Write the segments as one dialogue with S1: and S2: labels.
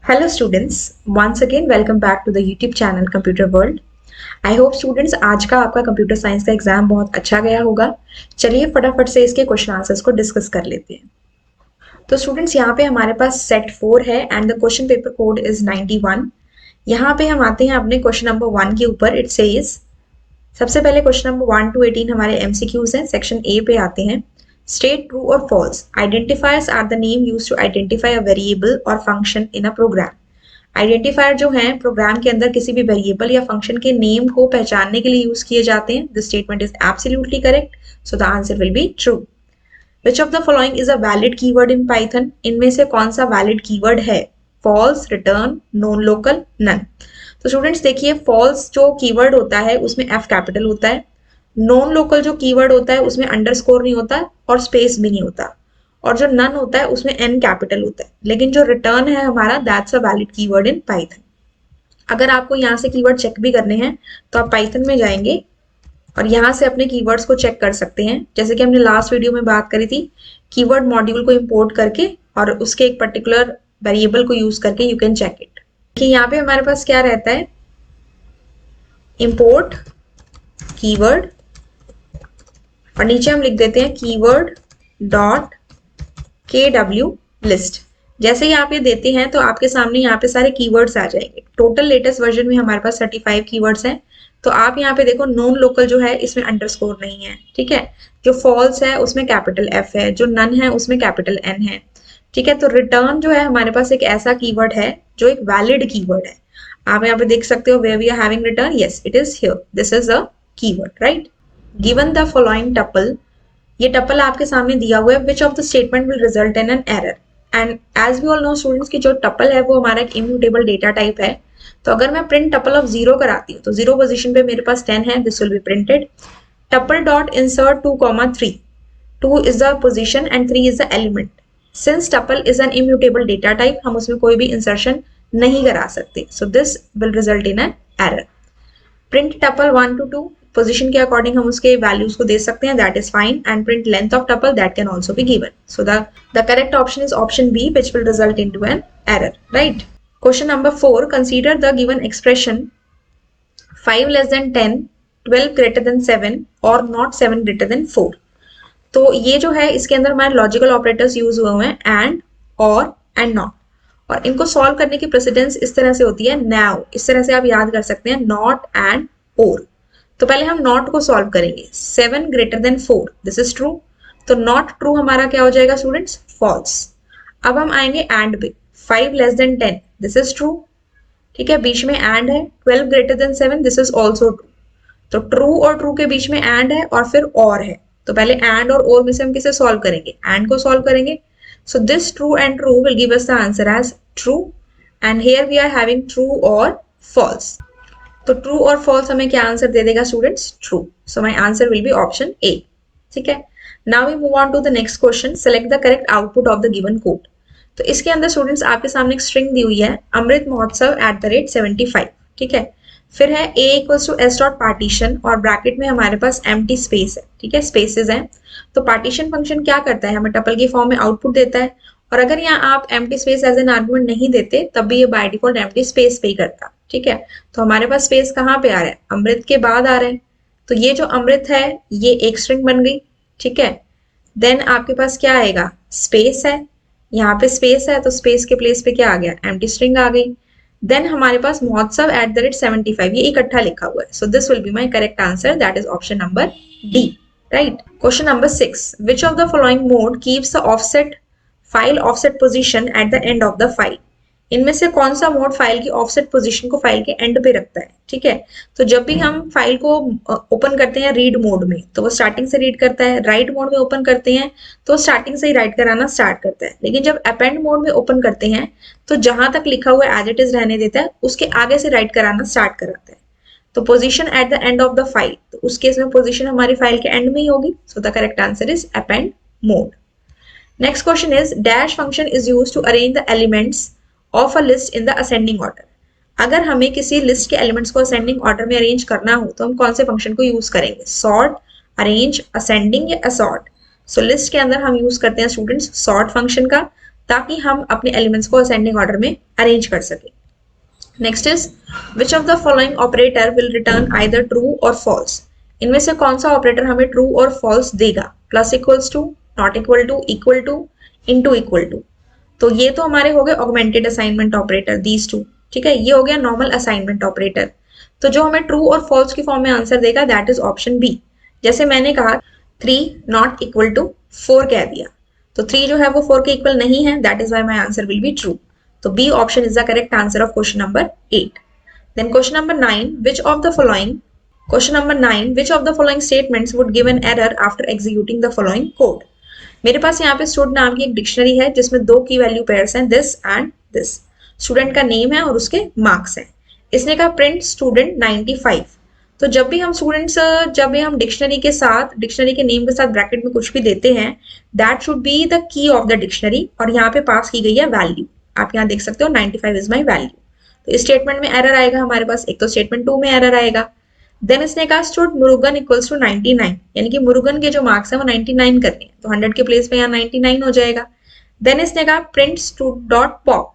S1: Hello students, once again welcome back to the YouTube channel Computer World. I hope students आज का आपका computer science का exam बहुत अच्छा गया होगा। चलिए फटाफट से इसके क्वेश्चन आंसर्स को डिस्कस कर लेते हैं। तो स्टूडेंट्स यहाँ पे हमारे पास सेट 4 है and the question paper code is 91। यहाँ पे हम आते हैं अपने क्वेश्चन नंबर 1 के ऊपर। इट सेज, सबसे पहले क्वेश्चन नंबर 1 to 18 हमारे एमसीक्यूज हैं। सेक्शन ए पे आते हैं। स्टेट ट्रू और false. Identifiers are the name used to identify a variable और function in a program. Identifier जो हैं प्रोग्राम के अंदर किसी भी वेरिएबल या फंक्शन के नेम को पहचानने के लिए यूज किए जाते हैं। This statement is absolutely correct, so the answer will be true. Which of the following is a valid keyword in Python. इनमें से कौन सा वैलिड कीवर्ड है? False, return, nonlocal, none. तो स्टूडेंट्स देखिए, फॉल्स जो कीवर्ड होता है उसमें एफ कैपिटल होता है। नॉन लोकल जो कीवर्ड होता है उसमें अंडरस्कोर नहीं होता और स्पेस भी नहीं होता, और जो नन होता है उसमें एन कैपिटल होता है। लेकिन जो रिटर्न है हमारा, that's a valid keyword in Python. अगर आपको यहाँ से कीवर्ड चेक भी करने हैं तो आप पाइथन में जाएंगे और यहाँ से अपने कीवर्ड्स को चेक कर सकते हैं। जैसे कि हमने लास्ट वीडियो में बात करी थी, कीवर्ड मॉड्यूल को इंपोर्ट करके और उसके एक पर्टिकुलर वेरिएबल को यूज करके यू कैन चेक इट। कि यहाँ पे हमारे पास क्या रहता है, इंपोर्ट कीवर्ड, और नीचे हम लिख देते हैं कीवर्ड डॉट KW लिस्ट। जैसे ही आप ये देते हैं तो आपके सामने यहाँ पे सारे कीवर्ड्स आ जाएंगे। टोटल लेटेस्ट वर्जन में हमारे पास 35 कीवर्ड्स हैं। तो आप यहाँ पे देखो, नॉन लोकल जो है इसमें अंडरस्कोर नहीं है, ठीक है। जो फॉल्स है उसमें कैपिटल F है, जो नन है उसमें कैपिटल N है, ठीक है। तो रिटर्न जो है हमारे पास एक ऐसा कीवर्ड है जो एक वैलिड कीवर्ड है। आप यहाँ पे देख सकते हो, where we are having return, yes it is here, this is a keyword, right. Given the following tuple, ये टपल आपके सामने दिया हुआ है। Which of the statement will result in an error. And as we all know students की जो tuple है वो हमारा एक इम्यूटेबल डेटा टाइप है। तो अगर मैं प्रिंट टपल ऑफ 0 कराती हूँ तो 0 पोजीशन पे मेरे पास 10 है, this will be printed. Tuple dot insert 2,3, 2 is the position and 3 is the element. Since tuple is an immutable data type, हम उसमें कोई भी इंसर्शन नहीं करा सकते, सो this will result in an error. Print tuple 1 to 2, position के according हम उसके वैल्यूज को दे सकते हैं, that is fine. And print length of tuple, that can also be given. So the correct option is option B, which will result into an error, right. Question number 4, consider the given expression 5 less than 10, 12 greater than 7 और not 7 greater than 4। तो ये जो है इसके अंदर हमारे logical operators use हुए हुए हैं, एंड, और, एंड नॉट। और इनको सॉल्व करने की प्रेसिडेंस इस तरह से होती है, नाउ। इस तरह से आप याद कर सकते हैं, नॉट एंड और। तो पहले हम नॉट को सॉल्व करेंगे। 7 greater than 4, this is true. तो नॉट ट्रू हमारा क्या हो जाएगा स्टूडेंट्स, फॉल्स। अब हम आएंगे एंड पे, 5 less than 10, this is true, ठीक है, बीच में एंड है। 12 greater than 7, this is also true. तो ट्रू और ट्रू के बीच में एंड है और फिर और है। तो पहले एंड और में से हम किसे सॉल्व करेंगे, एंड को सॉल्व करेंगे। So this true and true will give us the answer as true, and here we are having true और फॉल्स। तो ट्रू और फॉल्स हमें क्या आंसर दे देगा students, true. So my answer will be option A, ठीक है। Now we move on to the next question. Select the correct output of the given code. तो इसके अंदर स्टूडेंट्स आपके सामने एक स्ट्रिंग दी हुई है, अमृत महोत्सव @75, ठीक है। फिर है a equals to s dot partition, और ब्रैकेट में हमारे पास एम्प्टी स्पेस है, ठीक है, स्पेसेस हैं। तो पार्टीशन फंक्शन क्या करता है, हमें टपल की फॉर्म में आउटपुट देता है। और अगर यहाँ आप empty space as an argument नहीं देते तब भी ये बाय डिफॉल्ट एम्प्टी स्पेस पे ही करता, ठीक है। तो हमारे पास स्पेस कहाँ पे आ रहा है, अमृत के बाद आ रहा है। तो ये जो अमृत है ये एक स्ट्रिंग बन गई, ठीक है। देन आपके पास क्या आएगा, स्पेस है, यहाँ पे स्पेस है तो स्पेस के प्लेस पे क्या आ गया, एम्प्टी स्ट्रिंग आ गई। देन हमारे पास महोत्सव @75, ये इकट्ठा लिखा हुआ है। So this will be my correct answer, that is option number D, right. Question number 6, which of the following mode keeps the offset file offset position at the end of the file. इनमें से कौन सा mode file की offset position को file के and पे रखता है, ठीक है। तो जब भी हम फाइल को ओपन करते हैं रीड मोड में तो वो स्टार्टिंग से रीड करता है, राइट मोड में ओपन करते हैं तो स्टार्टिंग से ही राइट कराना स्टार्ट करता है। लेकिन जब अपेंड मोड में ओपन करते हैं तो जहां तक लिखा हुआ एज इट इज रहने देता है, उसके आगे से राइट कराना स्टार्ट कराता है। तो position at the end of the file, तो उस केस में पोजीशन हमारी फाइल के एंड में ही होगी। सो the correct answer is append mode. Next question is, dash function is used to arrange the elements of a list in the ascending order. अगर हमें किसी लिस्ट के एलिमेंट्स को असेंडिंग ऑर्डर में अरेंज करना हो तो हम कौन से फंक्शन को यूज करेंगे, सॉर्ट, अरेंज, असेंडिंग या असॉर्ट। सो लिस्ट के अंदर हम यूज करते हैं स्टूडेंट्स सॉर्ट फंक्शन का, ताकि हम अपने एलिमेंट्स को असेंडिंग ऑर्डर में अरेंज कर सके। Next is which of the following operator will return either true और फॉल्स। इनमें से कौन सा ऑपरेटर हमें ट्रू और फॉल्स देगा? Plus equals to, not equal to, equal to, into equal to. तो ये तो हमारे हो गए augmented assignment operator, these two. ठीक है, ये हो गया नॉर्मल असाइनमेंट ऑपरेटर। तो जो हमें ट्रू और फॉल्स की फॉर्म में आंसर देगा दैट इज ऑप्शन बी। जैसे मैंने कहा 3 नॉट इक्वल टू 4 कह दिया, तो 3 जो है वो 4 के इक्वल नहीं है, that is why my answer will be true. तो B option is the correct answer of question number 8। Then question number 9, which of the following question number 9, which of the following statements would give an error after executing the following code. मेरे पास यहाँ पे student नाम की एक dictionary है जिसमें 2 की वैल्यू पेयर्स हैं, दिस एंड दिस। स्टूडेंट का नेम है और उसके मार्क्स हैं। इसने कहा प्रिंट स्टूडेंट 95। तो जब भी हम डिक्शनरी के नेम के साथ ब्रैकेट में कुछ भी देते हैं, that should be the key of the dictionary, और यहाँ पे पास की गई है वैल्यू। आप यहाँ देख सकते हो 95 इज माई वैल्यू। तो इस स्टेटमेंट में एरर आएगा हमारे पास, एक तो स्टेटमेंट 2 में एरर आएगा। देन इसने कहा स्टूड मुरुगन इक्वल्स टू 99, यानी कि मुरुगन के जो मार्क्स हैं वो 99 करने हैं, तो 100 के प्लेस पे यहाँ 99 हो जाएगा। देन इसने कहा प्रिंट स्टूड डॉट पॉप।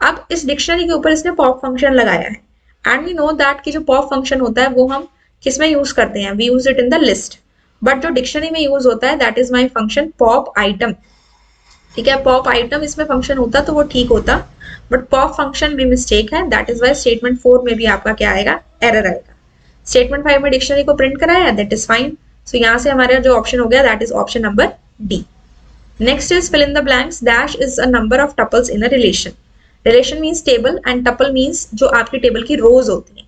S1: अब इस डिक्शनरी के ऊपर इसने पॉप फंक्शन लगाया है, एंड वी नो दैट कि जो पॉप फंक्शन होता है वो हम किस में यूज करते हैं? We use it in the list, but जो डिक्शनरी में यूज होता है that is my function pop item. ठीक है, पॉप आइटम इसमें फंक्शन होता तो वो ठीक होता, बट पॉप फंक्शन भी मिस्टेक है, दैट इज वाई स्टेटमेंट 4 में भी आपका क्या आएगा? एरर आएगा। स्टेटमेंट 5 में डिक्शनरी को प्रिंट कराया, दैट इज फाइन। सो यहाँ से हमारा जो ऑप्शन हो गया that is option number D. Next is fill in the blanks. Dash is a number of tuples in a relation. Relation means table and tuple means जो आपकी table की रोज होती है।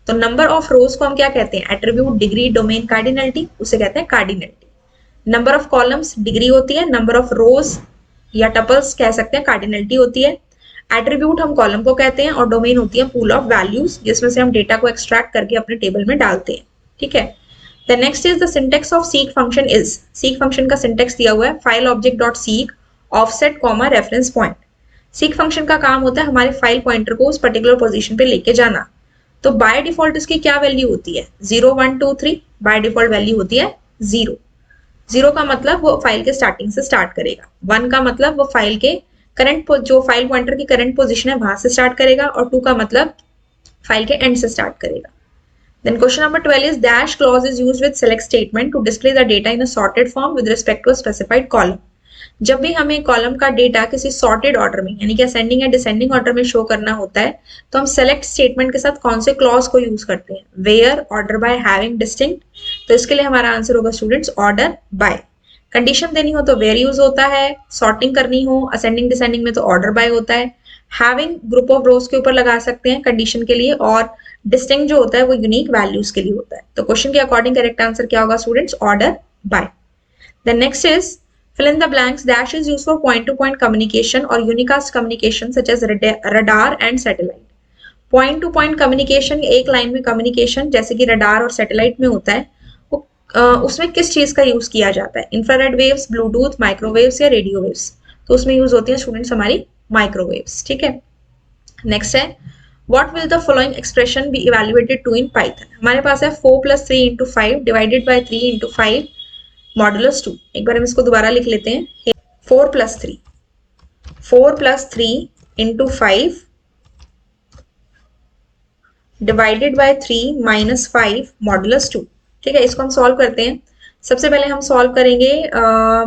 S1: तो नंबर ऑफ रोज को हम क्या कहते हैं? एट्रीब्यूट, डिग्री, डोमेन, कार्डिनलिटी, उसे कहते हैं cardinality. Number of columns degree होती है, नंबर ऑफ रोज या टपल्स कह सकते हैं कार्डिनलिटी होती है। एट्रीब्यूट हम कॉलम को कहते हैं, और डोमेन होती है पूल ऑफ वैल्यूज जिसमें से हम डेटा को एक्सट्रैक्ट करके अपने टेबल में डालते हैं। ठीक है, the next is the syntax of seek function is. Seek function का सिंटेक्स दिया हुआ है, file object dot seek offset comma reference point. Seek function का काम होता है हमारे फाइल पॉइंटर को उस पर्टिकुलर पोजीशन पे लेके जाना। तो बाय डिफॉल्ट इसकी क्या वैल्यू होती है? 0 1 2 3 बाय डिफॉल्ट वैल्यू होती है 0। 0 का मतलब वो फाइल के स्टार्टिंग से स्टार्ट करेगा, 1 का मतलब वो फाइल के करंट जो फाइल पॉइंटर की करंट पोजीशन है वहां से स्टार्ट करेगा, और 2 का मतलब फाइल के एंड से स्टार्ट करेगा। Then question number 12 is dash clause is used with select statement to display the data in a sorted form with respect to a specified column. जब भी हमें कॉलम का डेटा किसी सॉर्टेड ऑर्डर में यानी कि असेंडिंग या डिसेंडिंग ऑर्डर में शो करना होता है, तो हम सेलेक्ट स्टेटमेंट के साथ कौन से क्लॉज को यूज करते हैं? Where, order by, having, distinct. तो इसके लिए हमारा आंसर होगा स्टूडेंट्स ऑर्डर बाय। कंडीशन देनी हो तो वेयर यूज होता है, सॉर्टिंग करनी हो असेंडिंग डिसेंडिंग में तो ऑर्डर बाय होता है, हैविंग ग्रुप ऑफ रोज के ऊपर लगा सकते हैं कंडीशन के लिए, और डिस्टिंक्ट जो होता है वो यूनिक वैल्यूज के लिए होता है। तो क्वेश्चन के अकॉर्डिंग करेक्ट आंसर क्या होगा students? Order by. Then next is fill in the blanks. Dash is used for point to point communication or unicast communication such as radar and satellite. Point two point communication, एक line में communication जैसे कि radar और satellite में होता है, वो उसमें किस चीज का यूज किया जाता है? इंफ्रारेड वेव्स, ब्लूटूथ, माइक्रोवेव्स या रेडियो वेव्स। तो उसमें यूज होती है स्टूडेंट्स हमारी माइक्रोवेव्स। ठीक है, नेक्स्ट है what will the following expression be evaluated to in Python. हमारे पास है 4 + 3 × 5 डिवाइडेड बाय 3 × 5 मॉडुलस 2। एक बार हम इसको दोबारा लिख लेते हैं। 4 + 3 × 5 डिवाइडेड बाय 3 - 5 मॉडुलस 2। ठीक है, इसको हम सॉल्व करते हैं। सबसे पहले हम सॉल्व करेंगे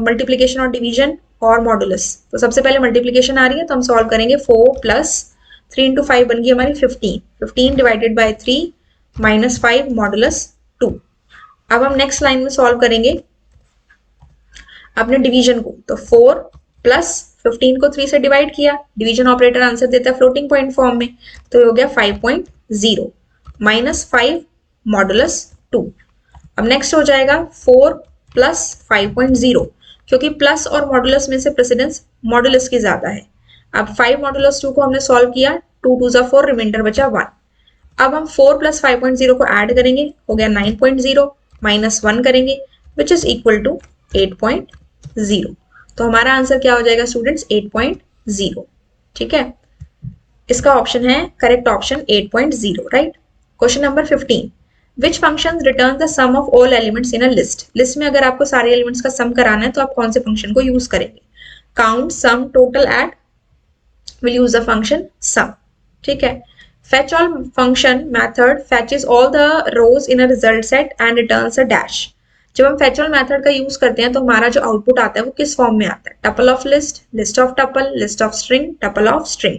S1: मल्टीप्लीकेशन और डिवीजन और मॉडुलस। तो सबसे पहले मल्टीप्लीकेशन आ रही है तो हम सॉल्व करेंगे। 4 + 3 × 5 बन गई हमारी 15। 15 डिवाइडेड बाय 3 - 5 मॉडुलस 2। अब हम नेक्स्ट लाइन में सॉल्व करेंगे अपने डिवीजन को। तो 4 + 15 को 3 से डिवाइड किया, डिवीजन ऑपरेटर आंसर देता है फ्लोटिंग पॉइंट फॉर्म में, तो ये हो गया 5.0 - 5 मॉडुलस 2। अब नेक्स्ट हो जाएगा 4 + 5.0, क्योंकि प्लस और मॉडुलस में से प्रेसिडेंस मॉडुलस की ज्यादा है। अब 5 मॉडुलस 2 को हमने सॉल्व किया, 2 × 2 = 4, रिमाइंडर बचा 1। अब हम 4 + 5.0 को ऐड करेंगे, हो गया 9.0, -1 करेंगे विच इज इक्वल टू 8.0। तो हमारा आंसर क्या हो जाएगा स्टूडेंट्स? 8.0। ठीक है, इसका ऑप्शन है correct option 8.0, right. Question number 15, which function return the sum of all elements in a list. List में अगर आपको सारे एलिमेंट्स का सम कराना है तो आप कौन से फंक्शन को यूज करेंगे? Count, sum, total, add, we'll use the function sum. ठीक है, fetch all function method fetches all the rows in a result set and returns a dash. जब हम fetch all method का यूज करते हैं तो हमारा जो आउटपुट आता है वो किस फॉर्म में आता है, tuple of list, list of tuple, list of string, tuple of string.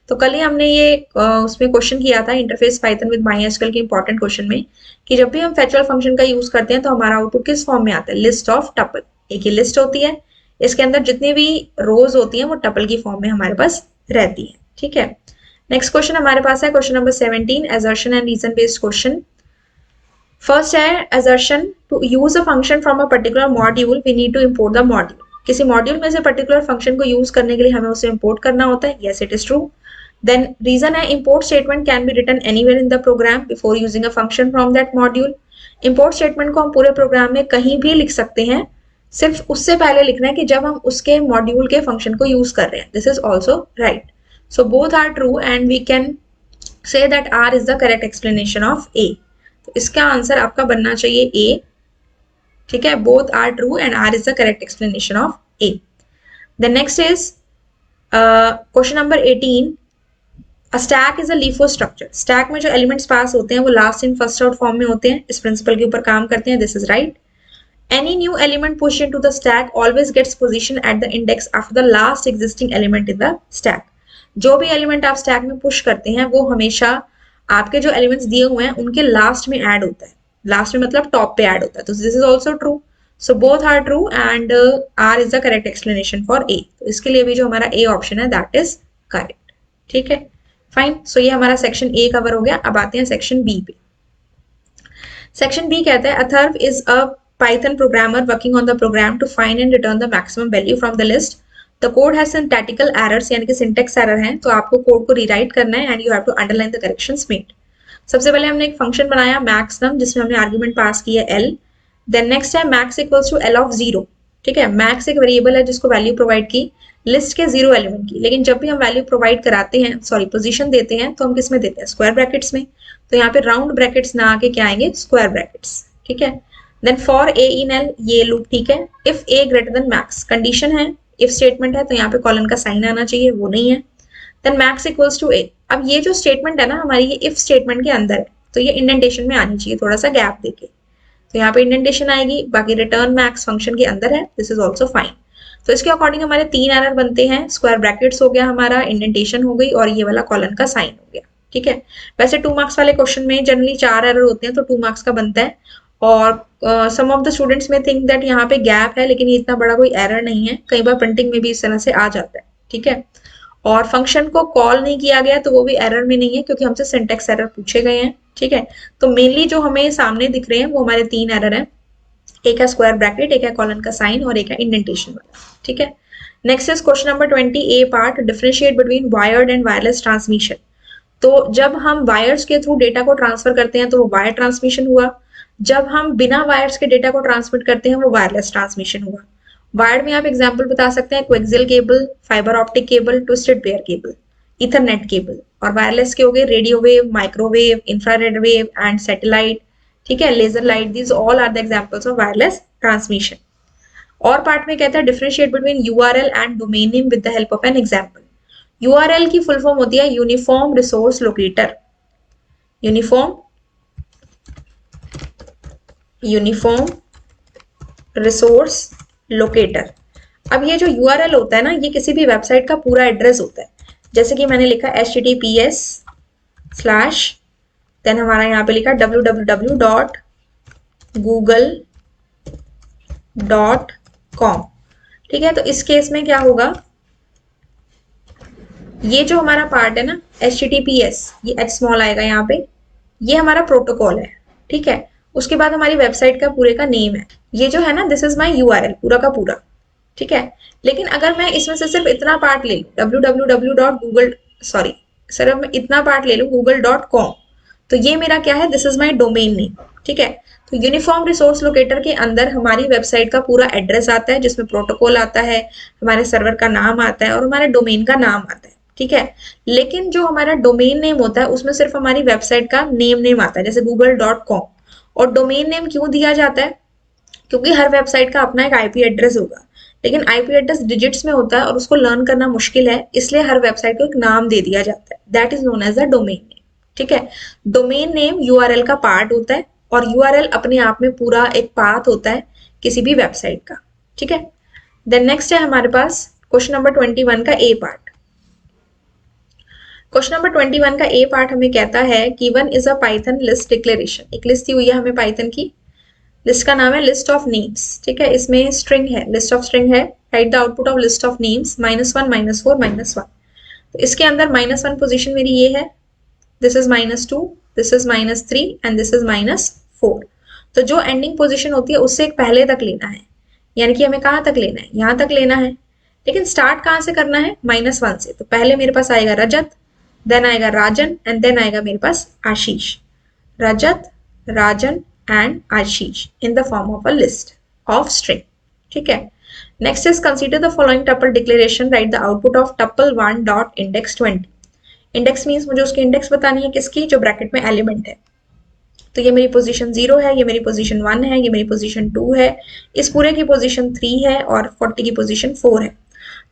S1: तो कल ही हमने ये उसमें क्वेश्चन किया था इंटरफेस पाइथन विद MySQL के इंपॉर्टेंट क्वेश्चन में कि जब भी हम fetch all फंक्शन का यूज करते हैं तो हमारा आउटपुट किस फॉर्म में आता है, लिस्ट ऑफ टपल. एक ही लिस्ट होती है, इसके अंदर जितनी भी रोज होती हैं वो टपल की फॉर्म में हमारे पास रहती है. ठीक है, नेक्स्ट क्वेश्चन हमारे पास है question number 17, assertion and reason based question. First है assertion, to use a function from a particular module we need to import the module. किसी मॉड्यूल में से पर्टिकुलर फंक्शन को यूज करने के लिए हमें उसे इंपोर्ट करना होता है. Yes, it is true. Then reason है import statement can be written anywhere in the program before using a function from that module. import statement को हम पूरे प्रोग्राम में कहीं भी लिख सकते हैं, सिर्फ उससे पहले लिखना है कि जब हम उसके मॉड्यूल के फंक्शन को यूज कर रहे हैं. This is also right. So both are true and we can say that R is the correct explanation of A. तो इसका आंसर आपका बनना चाहिए ए. ठीक है, both are true and R is the correct explanation of A. The next is question number 18. A stack is a LIFO structure. Stack में जो elements पास होते हैं वो last in first out form में होते हैं. इस प्रिंसिपल के ऊपर काम करते हैं. This is right. Any new element pushed into the stack always gets position at the index after the last existing element in the stack. जो भी एलिमेंट आप स्टैक में पुश करते हैं वो हमेशा आपके जो एलिमेंट्स दिए हुए हैं उनके लास्ट में ऐड होता है. लास्ट में मतलब टॉप पे ऐड होता है. तो this is also true. So both are true and R is the correct explanation for A. तो इसके लिए भी जो हमारा ए ऑप्शन है दैट इज करेक्ट. ठीक है, फाइन. सो ये हमारा सेक्शन ए कवर हो गया. अब आते हैं सेक्शन बी पे. सेक्शन बी कहता है Atharva is a Python programmer working on the program to find and return the maximum value from the list. The code has syntactical errors, यानी कि सिंटेक्स एरर है, तो आपको कोड को रीराइट करना है and you have to underline the corrections made. सबसे पहले हमने एक फंक्शन बनाया मैक्सनम जिसमें हमने आर्ग्यूमेंट पास की है एल. देन नेक्स्ट है max equals to l of 0. ठीक है, मैक्स एक वेरिएबल है जिसको वैल्यू प्रोवाइड की लिस्ट के 0 एलिमेंट की, लेकिन जब भी हम वैल्यू प्रोवाइड कराते हैं, सॉरी पोजीशन देते हैं, तो हम किस में देते हैं, स्क्वायर ब्रैकेट्स में. तो यहाँ पे राउंड ब्रैकेट्स ना आके क्या आएंगे, स्क्वायर ब्रैकेट्स. ठीक है. Then for a in l, ये लूप. ठीक है, if a greater than max, condition है, इफ स्टेटमेंट है तो यहाँ पे कॉलन का साइन आना चाहिए, वो नहीं है. देन मैक्स इक्वल्स टू ए. अब ये जो स्टेटमेंट है ना हमारी, ये इफ स्टेटमेंट के अंदर है, तो ये इंडेंटेशन में आनी चाहिए, थोड़ा सा गैप देके. तो यहाँ पे इंडेंटेशन आएगी, बाकी रिटर्न मैक्स फंक्शन के अंदर है. This is also fine. तो इसके अकॉर्डिंग हमारे 3 एरर बनते हैं. स्क्वायर ब्रैकेट्स हो गया हमारा, इंडेंटेशन हो गई और ये वाला कॉलन का साइन हो गया. ठीक है, वैसे 2 मार्क्स वाले क्वेश्चन में जनरली 4 एरर होते हैं तो 2 मार्क्स का बनता है. और सम ऑफ द स्टूडेंट्स में थिंक दैट यहाँ पे गैप है, लेकिन ये इतना बड़ा कोई एरर नहीं है. कई बार प्रिंटिंग में भी इस तरह से आ जाता है. ठीक है, और फंक्शन को कॉल नहीं किया गया तो वो भी एरर में नहीं है क्योंकि हमसे सिंटेक्स एरर पूछे गए हैं. ठीक है, तो मेनली जो हमें सामने दिख रहे हैं वो हमारे 3 एरर हैं. एक है स्क्वायर ब्रैकेट, एक है कॉलन का साइन और एक है इंडेंटेशन वाला. ठीक है, next is question number 20 A part, differentiate between wired and wireless transmission. तो जब हम वायर्स के थ्रू डेटा को ट्रांसफर करते हैं तो वो वायर ट्रांसमिशन हुआ. जब हम बिना वायर्स के डेटा को ट्रांसमिट करते हैं वो वायरलेस ट्रांसमिशन हुआ. वायर्ड में आप एग्जाम्पल बता सकते हैं coaxial cable, fibre optic cable, twisted pair cable, ethernet cable. और वायरलेस के हो गए radio wave, microwave, infrared wave and satellite. ठीक है, laser light, these all are the examples of wireless transmission. और पार्ट में कहता है differentiate between URL and domain name with the help of an example. URL की full form होती है uniform resource locator. Uniform resource locator. अब ये जो यूआरएल होता है ना, ये किसी भी वेबसाइट का पूरा एड्रेस होता है. जैसे कि मैंने लिखा https/ देन हमारा यहाँ पे लिखा www.google.com. ठीक है, तो इस केस में क्या होगा, ये जो हमारा पार्ट है ना https, ये h स्मॉल आएगा यहाँ पे, ये हमारा प्रोटोकॉल है. ठीक है, उसके बाद हमारी वेबसाइट का पूरे का नेम है. ये जो है ना, दिस इज माई यूआरएल पूरा का पूरा. ठीक है, लेकिन अगर मैं इसमें से सिर्फ इतना पार्ट ले लूँ www.google, सॉरी सिर्फ मैं इतना पार्ट ले लूँ google.com, तो ये मेरा क्या है, this is my domain name. ठीक है, तो यूनिफॉर्म रिसोर्स लोकेटर के अंदर हमारी वेबसाइट का पूरा एड्रेस आता है जिसमें प्रोटोकॉल आता है, हमारे सर्वर का नाम आता है और हमारे डोमेन का नाम आता है. ठीक है, लेकिन जो हमारा डोमेन नेम होता है उसमें सिर्फ हमारी वेबसाइट का नेम आता है, जैसे google.com. और डोमेन नेम क्यों दिया जाता है, क्योंकि हर वेबसाइट का अपना एक आईपी एड्रेस होगा. लेकिन आईपी एड्रेस डिजिट्स में होता है और उसको लर्न करना मुश्किल है, इसलिए हर वेबसाइट को एक नाम दे दिया जाता है, that is known as a domain name. ठीक है, डोमेन नेम यूआरएल का पार्ट होता है और यूआरएल अपने आप में पूरा एक पाथ होता है किसी भी वेबसाइट का। ठीक है, देन नेक्स्ट है हमारे पास क्वेश्चन नंबर 21 का ए पार्ट। क्वेश्चन नंबर 21 का ए पार्ट हमें कहता है given is a Python list declaration. एक लिस्ट दी हुई है हमें पाइथन की, लिस्ट का नाम है लिस्ट ऑफ नेम्स। ठीक है, इसमें स्ट्रिंग है, लिस्ट ऑफ स्ट्रिंग है, write the output of list of names -1 -4 -1। तो इसके अंदर -1 पोजीशन मेरी ये है, this is -2, this is -3 and this is -4। तो जो एंडिंग पोजीशन होती है उससे एक पहले तक लेना है, यानी कि हमें कहाँ तक लेना है, यहाँ तक लेना है। लेकिन स्टार्ट कहाँ से करना है, -1 से। तो पहले मेरे पास आएगा रजत, देन आएगा राजन एंड देन आएगा मेरे पास Ashish. Rajat, Rajan and Ashish in the form of a list of string. ठीक है, next is consider the following tuple declaration, write the output of tuple 1 dot index 20। Index मीन्स मुझे उसकी इंडेक्स बतानी है, किसकी, जो ब्रैकेट में एलिमेंट है। तो ये मेरी पोजीशन 0 है, ये मेरी पोजीशन 1 है, ये मेरी पोजीशन 2 है, इस पूरे की पोजीशन 3 है और 40 की पोजीशन 4 है।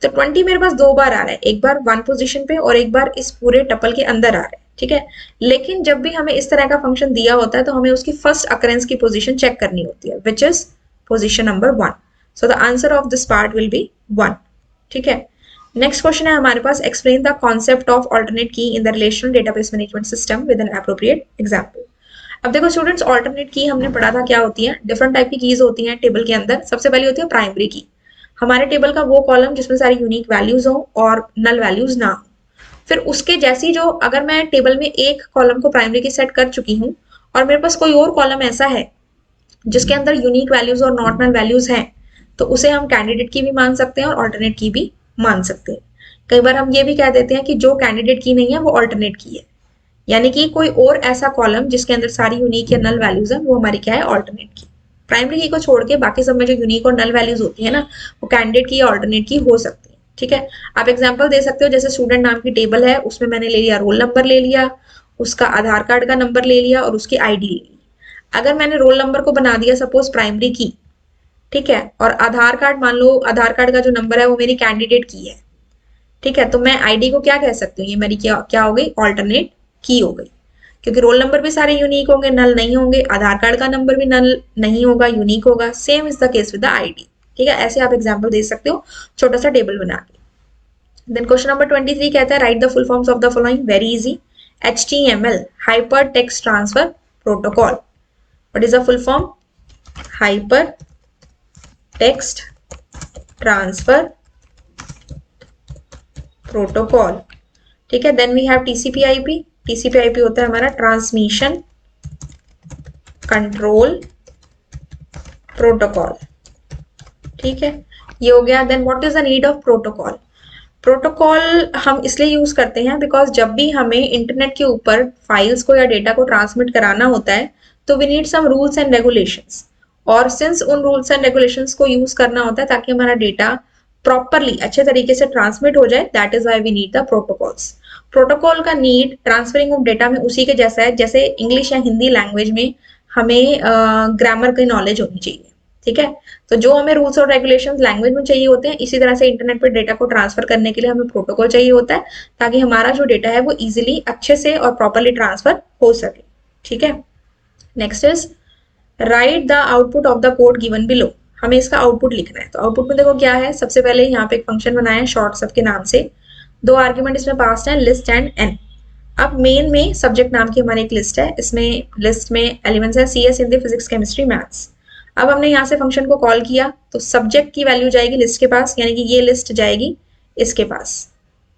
S1: तो 20 मेरे पास 2 बार आ रहा है, एक बार 1 पोजीशन पे और एक बार इस पूरे टपल के अंदर आ रहा है। ठीक है, लेकिन जब भी हमें इस तरह का फंक्शन दिया होता है तो हमें उसकी फर्स्ट अकरेंस की पोजीशन चेक करनी होती है, which is position number 1। So the answer of this part will be 1। ठीक है, नेक्स्ट क्वेश्चन है हमारे पास, explain the concept of alternate key in the relational database management system with an appropriate example. अब देखो स्टूडेंट्स, ऑल्टरनेट की हमने पढ़ा था क्या होती है, डिफरेंट टाइप की कीज होती हैं टेबल के अंदर। सबसे पहले होती है प्राइमरी की, हमारे टेबल का वो कॉलम जिसमें सारी यूनिक वैल्यूज हो और नल वैल्यूज ना हो। फिर उसके जैसी जो, अगर मैं टेबल में एक कॉलम को प्राइमरी की सेट कर चुकी हूँ और मेरे पास कोई और कॉलम ऐसा है जिसके अंदर यूनिक वैल्यूज और नॉट नल वैल्यूज हैं, तो उसे हम कैंडिडेट की भी मान सकते हैं और ऑल्टरनेट की भी मान सकते हैं। कई बार हम ये भी कह देते हैं कि जो कैंडिडेट की नहीं है वो ऑल्टरनेट की है, यानी कि कोई और ऐसा कॉलम जिसके अंदर सारी यूनिक या नल वैल्यूज है वो हमारी क्या है, ऑल्टरनेट की। प्राइमरी की को छोड़ के बाकी सब में जो यूनिक और नल वैल्यूज होती है ना, वो कैंडिडेट की या ऑल्टरनेट की हो सकती है। ठीक है, आप एग्जांपल दे सकते हो, जैसे स्टूडेंट नाम की टेबल है, उसमें मैंने ले लिया रोल नंबर, ले लिया उसका आधार कार्ड का नंबर, ले लिया और उसकी आईडी ले ली। अगर मैंने रोल नंबर को बना दिया सपोज प्राइमरी की, ठीक है, और आधार कार्ड, मान लो आधार कार्ड का जो नंबर है वो मेरी कैंडिडेट की है, ठीक है, तो मैं आईडी को क्या कह सकती हूँ, ये मेरी क्या हो गई, ऑल्टरनेट की हो गई, क्योंकि रोल नंबर भी सारे यूनिक होंगे, नल नहीं होंगे, आधार कार्ड का नंबर भी नल नहीं होगा, यूनिक होगा। Same is the case with the ID. ठीक है, ऐसे आप एग्जांपल दे सकते हो छोटा सा टेबल बना के। देन क्वेश्चन नंबर 23 कहता है, write the full forms of the following. Very easy, HTML hyper text transfer protocol. What is the full form, hyper text transfer protocol. ठीक है, then we have TCP/IP। TCP/IP होता है हमारा transmission control protocol. ठीक है, ये हो गया। Then what is the need of protocol. Protocol हम इसलिए यूज करते हैं बिकॉज जब भी हमें इंटरनेट के ऊपर फाइल्स को या डेटा को ट्रांसमिट कराना होता है तो we need some rules and regulations, और सिंस उन रूल्स एंड रेगुलेशंस को यूज करना होता है ताकि हमारा डेटा प्रॉपरली अच्छे तरीके से ट्रांसमिट हो जाए, that is why we need the protocols. Protocol का नीड ट्रांसफरिंग ऑफ डेटा में उसी के जैसा है जैसे इंग्लिश या हिंदी लैंग्वेज में हमें ग्रामर की नॉलेज होनी चाहिए। ठीक है, तो जो हमें रूल्स और रेगुलेशंस लैंग्वेज में चाहिए होते हैं, इसी तरह से इंटरनेट पर डेटा को ट्रांसफर करने के लिए हमें प्रोटोकॉल चाहिए होता है ताकि हमारा जो डेटा है वो इजीली अच्छे से और प्रॉपरली ट्रांसफर हो सके। ठीक है, next is write the output of the code given below. हमें इसका आउटपुट लिखना है। तो आउटपुट में देखो क्या है, सबसे पहले यहाँ पे एक फंक्शन बनाया है शॉर्ट सब के नाम से, 2 आर्ग्यूमेंट इसमें पास है, लिस्ट एंड एन। अब मेन में सब्जेक्ट नाम की हमारी एक लिस्ट है, इसमें लिस्ट में एलिमेंट्स है CS, Hindi, physics, chemistry, maths. अब हमने यहाँ से फंक्शन को कॉल किया तो सब्जेक्ट की वैल्यू जाएगी लिस्ट के पास, यानी कि ये लिस्ट जाएगी इसके पास।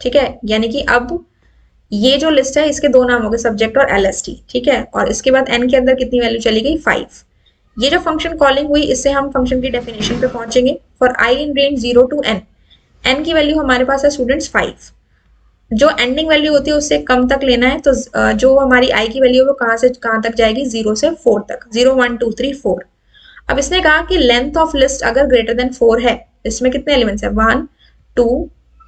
S1: ठीक है, यानी कि अब ये जो लिस्ट है इसके 2 नाम हो गए, सब्जेक्ट और LST। ठीक है, और इसके बाद n के अंदर कितनी वैल्यू चली गई, 5। ये जो फंक्शन कॉलिंग हुई इससे हम फंक्शन की डेफिनेशन पे पहुंचेंगे। For i in range 0 to n, n की वैल्यू हमारे पास है स्टूडेंट्स 5। जो एंडिंग वैल्यू होती है उससे कम तक लेना है, तो जो हमारी i की वैल्यू है वो कहाँ से कहाँ तक जाएगी, 0 से 4 तक, 0 1 2 3 4। अब इसने कहा कि लेंथ ऑफ लिस्ट अगर ग्रेटर देन 4 है, इसमें कितने एलिमेंट्स है, 1 2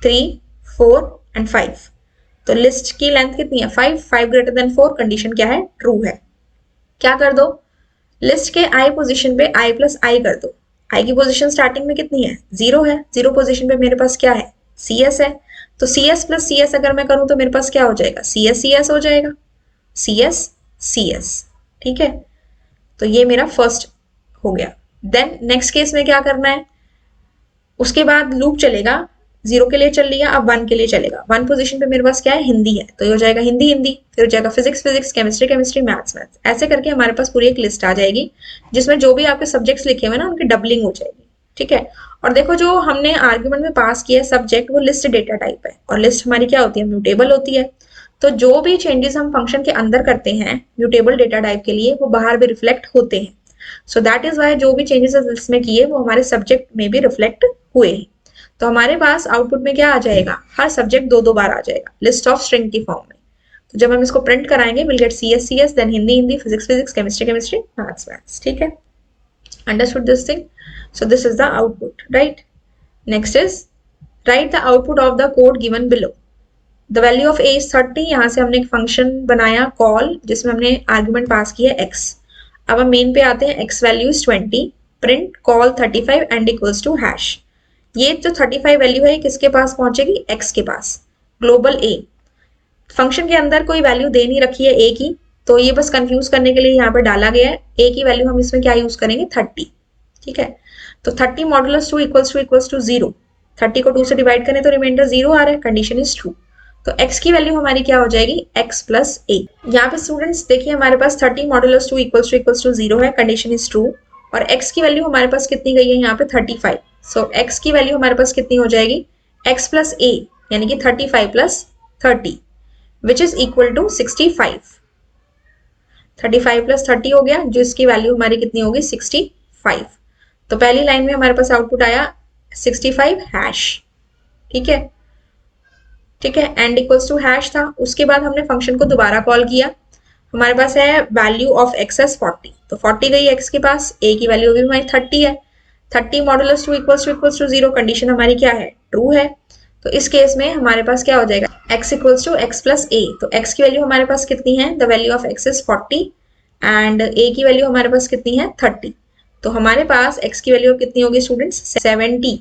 S1: 3 4 एंड 5। तो लिस्ट की लेंथ कितनी है, 5 ग्रेटर देन 4, कंडीशन क्या है, ट्रू है। क्या कर दो, लिस्ट के i पोजीशन पे i+i कर दो। आई की पोजीशन स्टार्टिंग में कितनी है, 0 है, 0 पोजीशन पे मेरे पास क्या है, सी एस है। तो C S plus C S अगर मैं करूं तो मेरे पास क्या हो जाएगा, सी एस हो जाएगा, सी एस। ठीक है, तो ये मेरा फर्स्ट हो गया। देन नेक्स्ट केस में क्या करना है, उसके बाद लूप चलेगा, 0 के लिए चल लिया, अब 1 के लिए चलेगा। 1 पोजीशन पे मेरे पास क्या है, हिंदी है, तो ये हो जाएगा हिंदी हिंदी, फिर हो जाएगा physics physics, chemistry chemistry, maths maths. ऐसे करके हमारे पास पूरी एक लिस्ट आ जाएगी जिसमें जो भी आपके सब्जेक्ट्स लिखे हुए ना उनकी डबलिंग हो जाएगी। ठीक है, और देखो जो हमने आर्ग्यूमेंट में पास किया सब्जेक्ट वो लिस्ट डेटा टाइप है, और लिस्ट हमारी क्या होती है, म्यूटेबल होती है। तो जो भी चेंजेस हम फंक्शन के अंदर करते हैं म्यूटेबल डेटा टाइप के लिए वो बाहर भी रिफ्लेक्ट होते हैं। सो दैट इज वाई जो भी चेंजेस लिस्ट में किए वो हमारे सब्जेक्ट में भी रिफ्लेक्ट हुए। तो हमारे पास आउटपुट में क्या आ जाएगा, हर सब्जेक्ट दो दो बार आ जाएगा लिस्ट ऑफ स्ट्रिंग की फॉर्म में। तो जब हम इसको प्रिंट कराएंगे will get C S, then Hindi Hindi, physics physics, chemistry chemistry, maths maths. ठीक है, understood this thing? So this is the output, right? Next is write the output of the code given below. The value of a is 30। यहाँ से हमने एक function बनाया call जिसमें हमने argument pass किया x। अब हम मेन पे आते हैं, x value is 20, print call 35 end equals to hash. ये जो 35 वैल्यू है किसके पास पहुंचेगी, x के पास, ग्लोबल a। फंक्शन के अंदर कोई वैल्यू दे नहीं रखी है a की, तो ये बस कंफ्यूज करने के लिए यहाँ पे डाला गया है। a की वैल्यू हम इसमें क्या यूज करेंगे, 30। ठीक है, तो 30 मॉडुलस 2 इक्वल्स टू 0। 30 को 2 से डिवाइड करें तो रिमाइंडर 0 आ रहा है, कंडीशन इज ट्रू। तो x की वैल्यू हमारी क्या हो जाएगी, x प्लस a। यहाँ पे स्टूडेंट्स देखिए हमारे पास 30 मॉडुलस 2 इक्वल्स टू 0 है, कंडीशन इज ट्रू। और x की वैल्यू हमारे पास कितनी गई है यहाँ पे, 35। सो x की वैल्यू हमारे पास कितनी हो जाएगी, x प्लस a, यानी कि 35 plus 30 which is equal to 65। 35 plus 30 हो गया, जिसकी वैल्यू हमारी कितनी होगी, 65। तो पहली लाइन में हमारे पास आउटपुट आया 65 हैश। ठीक है, ठीक है, एंड इक्वल्स टू हैश था। उसके बाद हमने फंक्शन को दोबारा कॉल किया, हमारे पास है वैल्यू ऑफ एक्स एस 40। तो 40 गई एक्स के पास, ए की वैल्यू भी हमारी 30 है। 30 मॉडुलस 2 इक्वल्स टू 0, कंडीशन हमारी क्या है, ट्रू है। तो इस केस में हमारे पास क्या हो जाएगा, x equals to x plus a. तो x की वैल्यू हमारे पास कितनी है, the value of x is 40 and a की वैल्यू हमारे पास कितनी है, 30। तो हमारे पास x की वैल्यू कितनी होगी students, 70।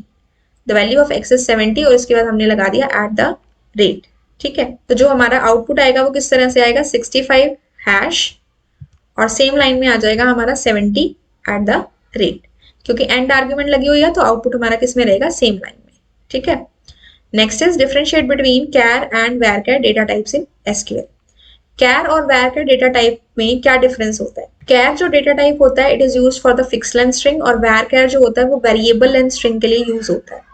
S1: The value of x is 70 और इसके बाद हमने लगा दिया एट द रेट। ठीक है, तो जो हमारा आउटपुट आएगा वो किस तरह से आएगा, 65 हैश और सेम लाइन में आ जाएगा हमारा 70 एट द रेट, क्योंकि एंड आर्ग्यूमेंट लगी हुई है तो आउटपुट हमारा किस में रहेगा, सेम लाइन में। ठीक है, next is differentiate between char and varchar data types in SQL. Char और वैरकैर डेटा टाइप में क्या डिफरेंस होता है, कैर जो डेटा टाइप होता है it is used for the fix length string, और वैरकैर जो होता है वो वेरिएबल लेंथ स्ट्रिंग के लिए यूज होता है।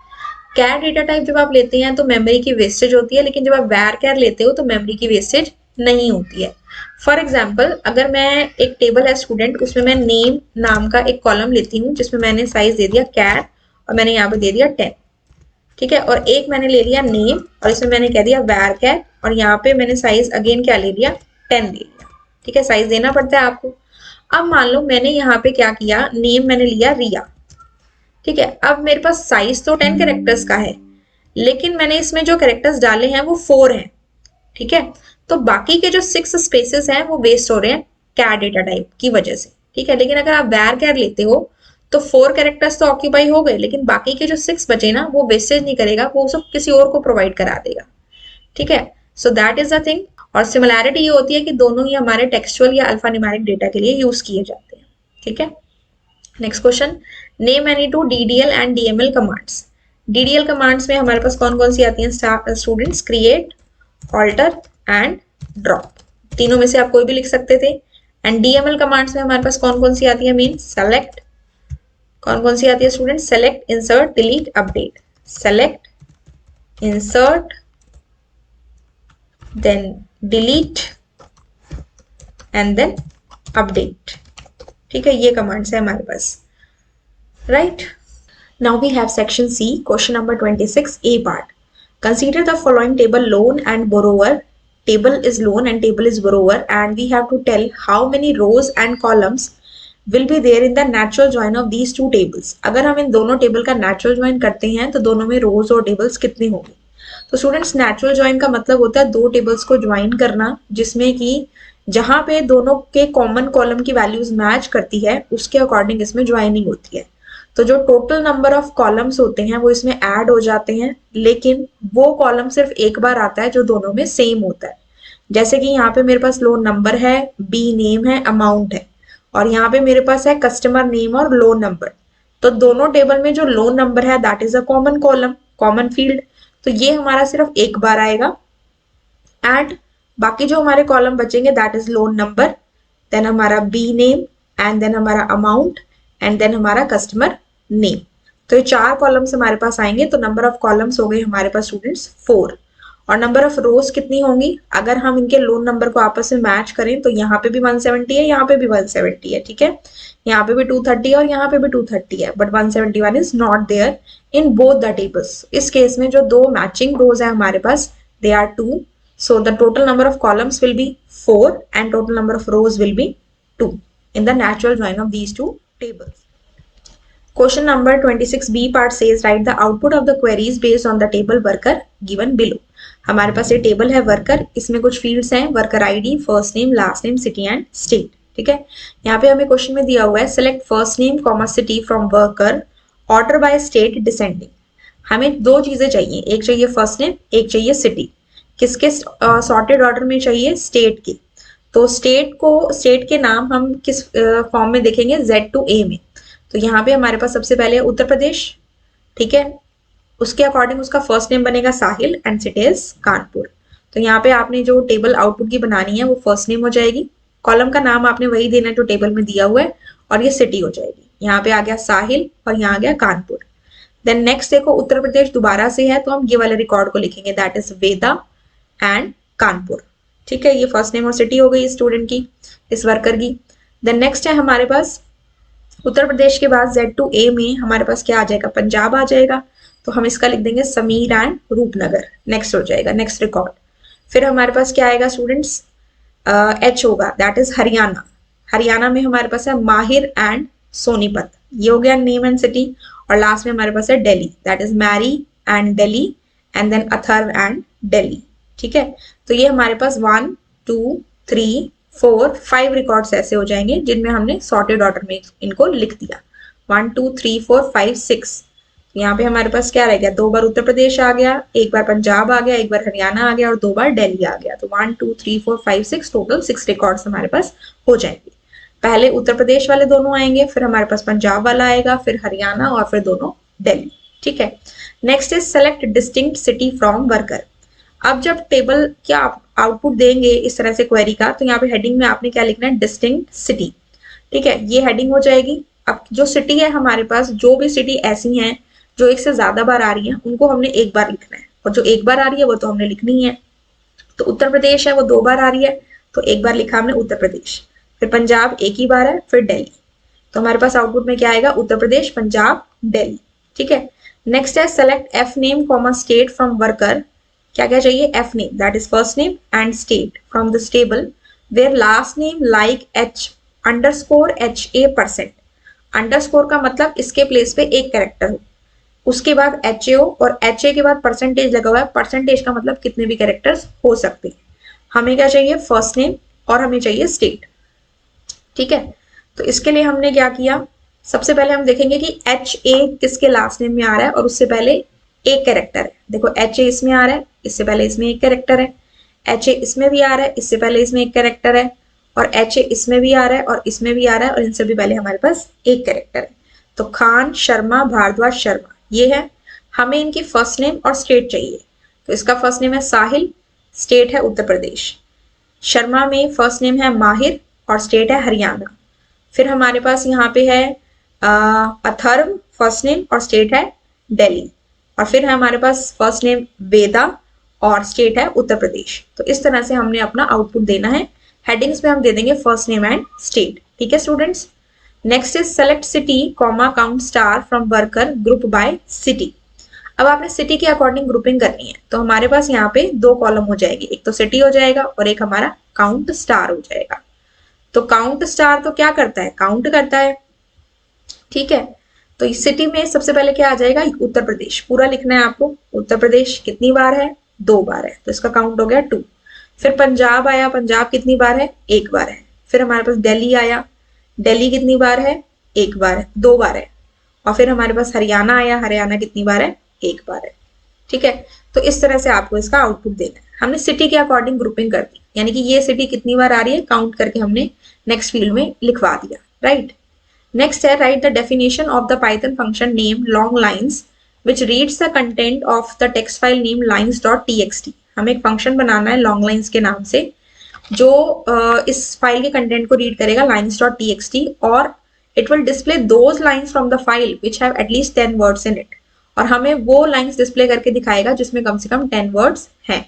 S1: कैर डेटा टाइप जब आप लेते हैं तो मेमोरी की वेस्टेज होती है, लेकिन जब आप वैरकैर लेते हो तो मेमोरी की वेस्टेज नहीं होती है। फॉर एग्जाम्पल, अगर मैं एक टेबल है स्टूडेंट, उसमें मैं नेम नाम का एक कॉलम लेती हूँ जिसमें मैंने साइज दे दिया कैर और मैंने यहाँ पे दे दिया 10। ठीक है, और एक मैंने ले लिया नेम और इसमें मैंने कह दिया वैरकैर और यहाँ पे मैंने साइज अगेन क्या ले लिया, 10 ले लिया। ठीक है, साइज देना पड़ता है आपको। अब मान लो मैंने यहाँ पे क्या किया, नेम मैंने लिया रिया। ठीक है, अब मेरे पास साइज तो 10 कैरेक्टर्स का है, लेकिन मैंने इसमें जो कैरेक्टर्स डाले हैं वो 4 हैं। ठीक है, तो बाकी के जो 6 स्पेसेस हैं वो वेस्ट हो रहे हैं कैर डेटा टाइप की वजह से। ठीक है, लेकिन अगर आप वैरकैर लेते हो तो 4 कैरेक्टर्स तो ऑक्यूपाई हो गए, लेकिन बाकी के जो 6 बचे ना वो वेस्टेज नहीं करेगा, वो सब किसी और को प्रोवाइड करा देगा। ठीक है, so that is the thing. और सिमिलैरिटी ये होती है कि दोनों ही हमारे टेक्सचुअल या अल्फान्यूमेरिक डेटा के लिए यूज किए जाते हैं। ठीक है, next question, name any two DDL and DML commands. DDL commands में हमारे पास कौन कौन सी आती हैं students, create, alter and drop. तीनों में से आप कोई भी लिख सकते थे। एंड DML कमांड्स में हमारे पास कौन कौन सी आती है, मीन सेलेक्ट, कौन कौन सी आती है student, select, insert, delete, update. Select, insert, then delete and then update. ठीक है, ये कमांड्स है हमारे पास, right. Now we have section C, question number 26, A part. Consider the following table, loan and borrower. Table is loan and table is borrower, and we have to tell how many rows and columns will be there in the natural join of these two tables. अगर हम इन दोनों table का natural join करते हैं तो दोनों में रोज और टेबल्स कितनी होंगी। तो स्टूडेंट्स, नेचुरल ज्वाइन का मतलब होता है दो टेबल्स को ज्वाइन करना, जिसमें कि जहां पे दोनों के कॉमन कॉलम की वैल्यूज मैच करती है उसके अकॉर्डिंग इसमें ज्वाइनिंग होती है। तो जो टोटल नंबर ऑफ कॉलम्स होते हैं वो इसमें ऐड हो जाते हैं, लेकिन वो कॉलम सिर्फ एक बार आता है जो दोनों में सेम होता है। जैसे कि यहाँ पे मेरे पास लोन नंबर है, बी नेम है, अमाउंट है, और यहाँ पे मेरे पास है कस्टमर नेम और लोन नंबर। तो दोनों टेबल में जो लोन नंबर है that is a common column, common field, तो ये हमारा सिर्फ एक बार आएगा। एंड बाकी जो हमारे कॉलम बचेंगे that is loan number, then हमारा बी नेम, एंड देन हमारा अमाउंट, एंड देन हमारा कस्टमर नेम। तो ये 4 कॉलम्स हमारे पास आएंगे। तो नंबर ऑफ कॉलम्स हो गए हमारे पास स्टूडेंट्स 4। और नंबर ऑफ रोज कितनी होंगी, अगर हम इनके लोन नंबर को आपस में मैच करें तो यहाँ पे भी 170 है, यहाँ पे भी 170 है, ठीक है। यहाँ पे भी 230 है और यहाँ पे भी 230 है, but 171 is not there in both the tables. इस केस में जो दो मैचिंग रोज है हमारे पास they are 2, so the total number of columns will be 4 and total number of rows will be 2 in the natural join of these two tables. Question number 26b part says write the output of the queries based on the table worker given below. हमारे पास ये table है worker, इसमें कुछ fields हैं, worker ID, first name, last name, city and state, ठीक है। यहाँ पे हमें क्वेश्चन में दिया हुआ है select first name comma city from worker order by state descending. हमें दो चीजें चाहिए, एक चाहिए फर्स्ट नेम, एक चाहिए सिटी। किसके सॉर्टेड ऑर्डर में चाहिए, स्टेट के। तो स्टेट के नाम हम किस फॉर्म में देखेंगे, Z to A में। तो यहाँ पे हमारे पास सबसे पहले उत्तर प्रदेश, ठीक है, उसके अकॉर्डिंग उसका फर्स्ट नेम बनेगा साहिल एंड सिटी इज कानपुर। तो यहाँ पे आपने जो टेबल आउटपुट की बनानी है वो फर्स्ट नेम हो जाएगी, कॉलम का नाम आपने वही देना जो टेबल में दिया हुआ है, और ये सिटी हो जाएगी। यहाँ पे आ गया साहिल और यहाँ आ गया कानपुर। देन नेक्स्ट देखो उत्तर प्रदेश दोबारा से है, तो हम ये वाले रिकॉर्ड को लिखेंगे that is Veda and Kanpur, ठीक है। ये फर्स्ट नेम और सिटी हो गई स्टूडेंट की, इस वर्कर की। देन नेक्स्ट है हमारे पास उत्तर प्रदेश के बाद Z to A में हमारे पास क्या आ जाएगा, पंजाब आ जाएगा। तो हम इसका लिख देंगे समीर एंड रूपनगर, नेक्स्ट हो जाएगा, नेक्स्ट रिकॉर्ड। फिर हमारे पास क्या आएगा स्टूडेंट्स, H होगा दैट इज हरियाणा। हरियाणा में हमारे पास है माहिर एंड सोनीपत, ये हो गया नेम एंड सिटी। और लास्ट में हमारे पास है Delhi that is Mary and Delhi, and then Atharva and Delhi, ठीक है। तो ये हमारे पास 1 2 3 4 5 रिकॉर्ड्स ऐसे हो जाएंगे जिनमें हमने सॉर्टेड ऑर्डर में इनको लिख दिया। 1 2 3 4 5 6। यहाँ पे हमारे पास क्या रह गया, 2 बार उत्तर प्रदेश आ गया, 1 बार पंजाब आ गया, 1 बार हरियाणा आ गया और 2 बार दिल्ली आ गया। तो 1 2 3 4 5 6 टोटल 6 रिकॉर्ड्स हमारे पास हो जाएंगे। पहले उत्तर प्रदेश वाले दोनों आएंगे, फिर हमारे पास पंजाब वाला आएगा, फिर हरियाणा और फिर दोनों दिल्ली, ठीक है। Next is select distinct city from worker. अब जब टेबल क्या आउटपुट देंगे इस तरह से क्वेरी का, तो यहाँ पे हेडिंग में आपने क्या लिखना है, डिस्टिंक्ट सिटी, ठीक है, ये हेडिंग हो जाएगी। अब जो सिटी है हमारे पास, जो भी सिटी ऐसी हैं जो एक से ज्यादा बार आ रही है उनको हमने एक बार लिखना है, और जो एक बार आ रही है वो तो हमने लिखनी है। तो उत्तर प्रदेश है वो 2 बार आ रही है, तो एक बार लिखा हमने उत्तर प्रदेश। फिर पंजाब एक ही बार है, फिर दिल्ली। तो हमारे पास आउटपुट में क्या आएगा, उत्तर प्रदेश, पंजाब, दिल्ली, ठीक है। नेक्स्ट है select F name comma state from worker. क्या क्या चाहिए, F name that is first name and state from this table where last name like H underscore HA%। Underscore का मतलब इसके प्लेस पे एक कैरेक्टर हो, उसके बाद HA हो, और HA के बाद परसेंटेज लगा हुआ है। परसेंटेज का मतलब कितने भी कैरेक्टर्स हो सकते हैं। हमें क्या चाहिए, फर्स्ट नेम और हमें चाहिए स्टेट, ठीक है। तो इसके लिए हमने क्या किया, सबसे पहले हम देखेंगे कि HA किसके लास्ट नेम में आ रहा है, और उससे पहले एक कैरेक्टर है। देखो HA इसमें आ रहा है, इससे पहले इसमें एक कैरेक्टर है, HA इसमें भी आ रहा है, इससे पहले इसमें एक कैरेक्टर है, और HA इसमें भी आ रहा है और इसमें भी आ रहा है, और इनसे भी पहले हमारे पास एक कैरेक्टर है। तो खान, शर्मा, भारद्वाज, शर्मा ये है। हमें इनकी फर्स्ट नेम और स्टेट चाहिए। तो इसका फर्स्ट नेम है साहिल, स्टेट है उत्तर प्रदेश। शर्मा में फर्स्ट नेम है माहिर और स्टेट है हरियाणा। फिर हमारे पास यहाँ पे है अथर्व, फर्स्ट नेम और स्टेट है दिल्ली। और फिर है हमारे पास फर्स्ट नेम वेदा और स्टेट है उत्तर प्रदेश। तो इस तरह से हमने अपना आउटपुट देना है। हेडिंग्स में हम दे देंगे फर्स्ट नेम एंड स्टेट, ठीक है students. Next is select city comma count star from worker group by city. अब आपने सिटी के अकॉर्डिंग ग्रुपिंग करनी है, तो हमारे पास यहाँ पे 2 कॉलम हो जाएगी, एक तो सिटी हो जाएगा और एक हमारा काउंट स्टार हो जाएगा। तो काउंट स्टार तो क्या करता है, काउंट करता है, ठीक है। तो इस सिटी में सबसे पहले क्या आ जाएगा, उत्तर प्रदेश पूरा लिखना है आपको। उत्तर प्रदेश कितनी बार है, 2 बार है, तो इसका काउंट हो गया 2। फिर पंजाब आया, पंजाब कितनी बार है, 1 बार है। फिर हमारे पास दिल्ली आया, दिल्ली कितनी बार है, 1 बार है, 2 बार है। और फिर हमारे पास हरियाणा आया, हरियाणा कितनी बार है, एक बार है। ठीक है, तो इस तरह से आपको इसका आउटपुट देना है। हमने सिटी के अकॉर्डिंग ग्रुपिंग कर दी, यानी कि ये सिटी कितनी बार आ रही है काउंट करके हमने नेक्स्ट फील्ड में लिखवा दिया, राइट। नेक्स्ट है write the definition of the Python function name long lines which reads the content of the text file name lines.txt। हमें एक फंक्शन बनाना है लॉन्ग लाइन्स के नाम से जो इस फाइल के कंटेंट को रीड करेगा lines.txt और it will display those lines from the file which have at least 10 words in it. और हमें वो लाइन्स डिस्प्ले करके दिखाएगा जिसमें कम से कम 10 वर्ड्स हैं।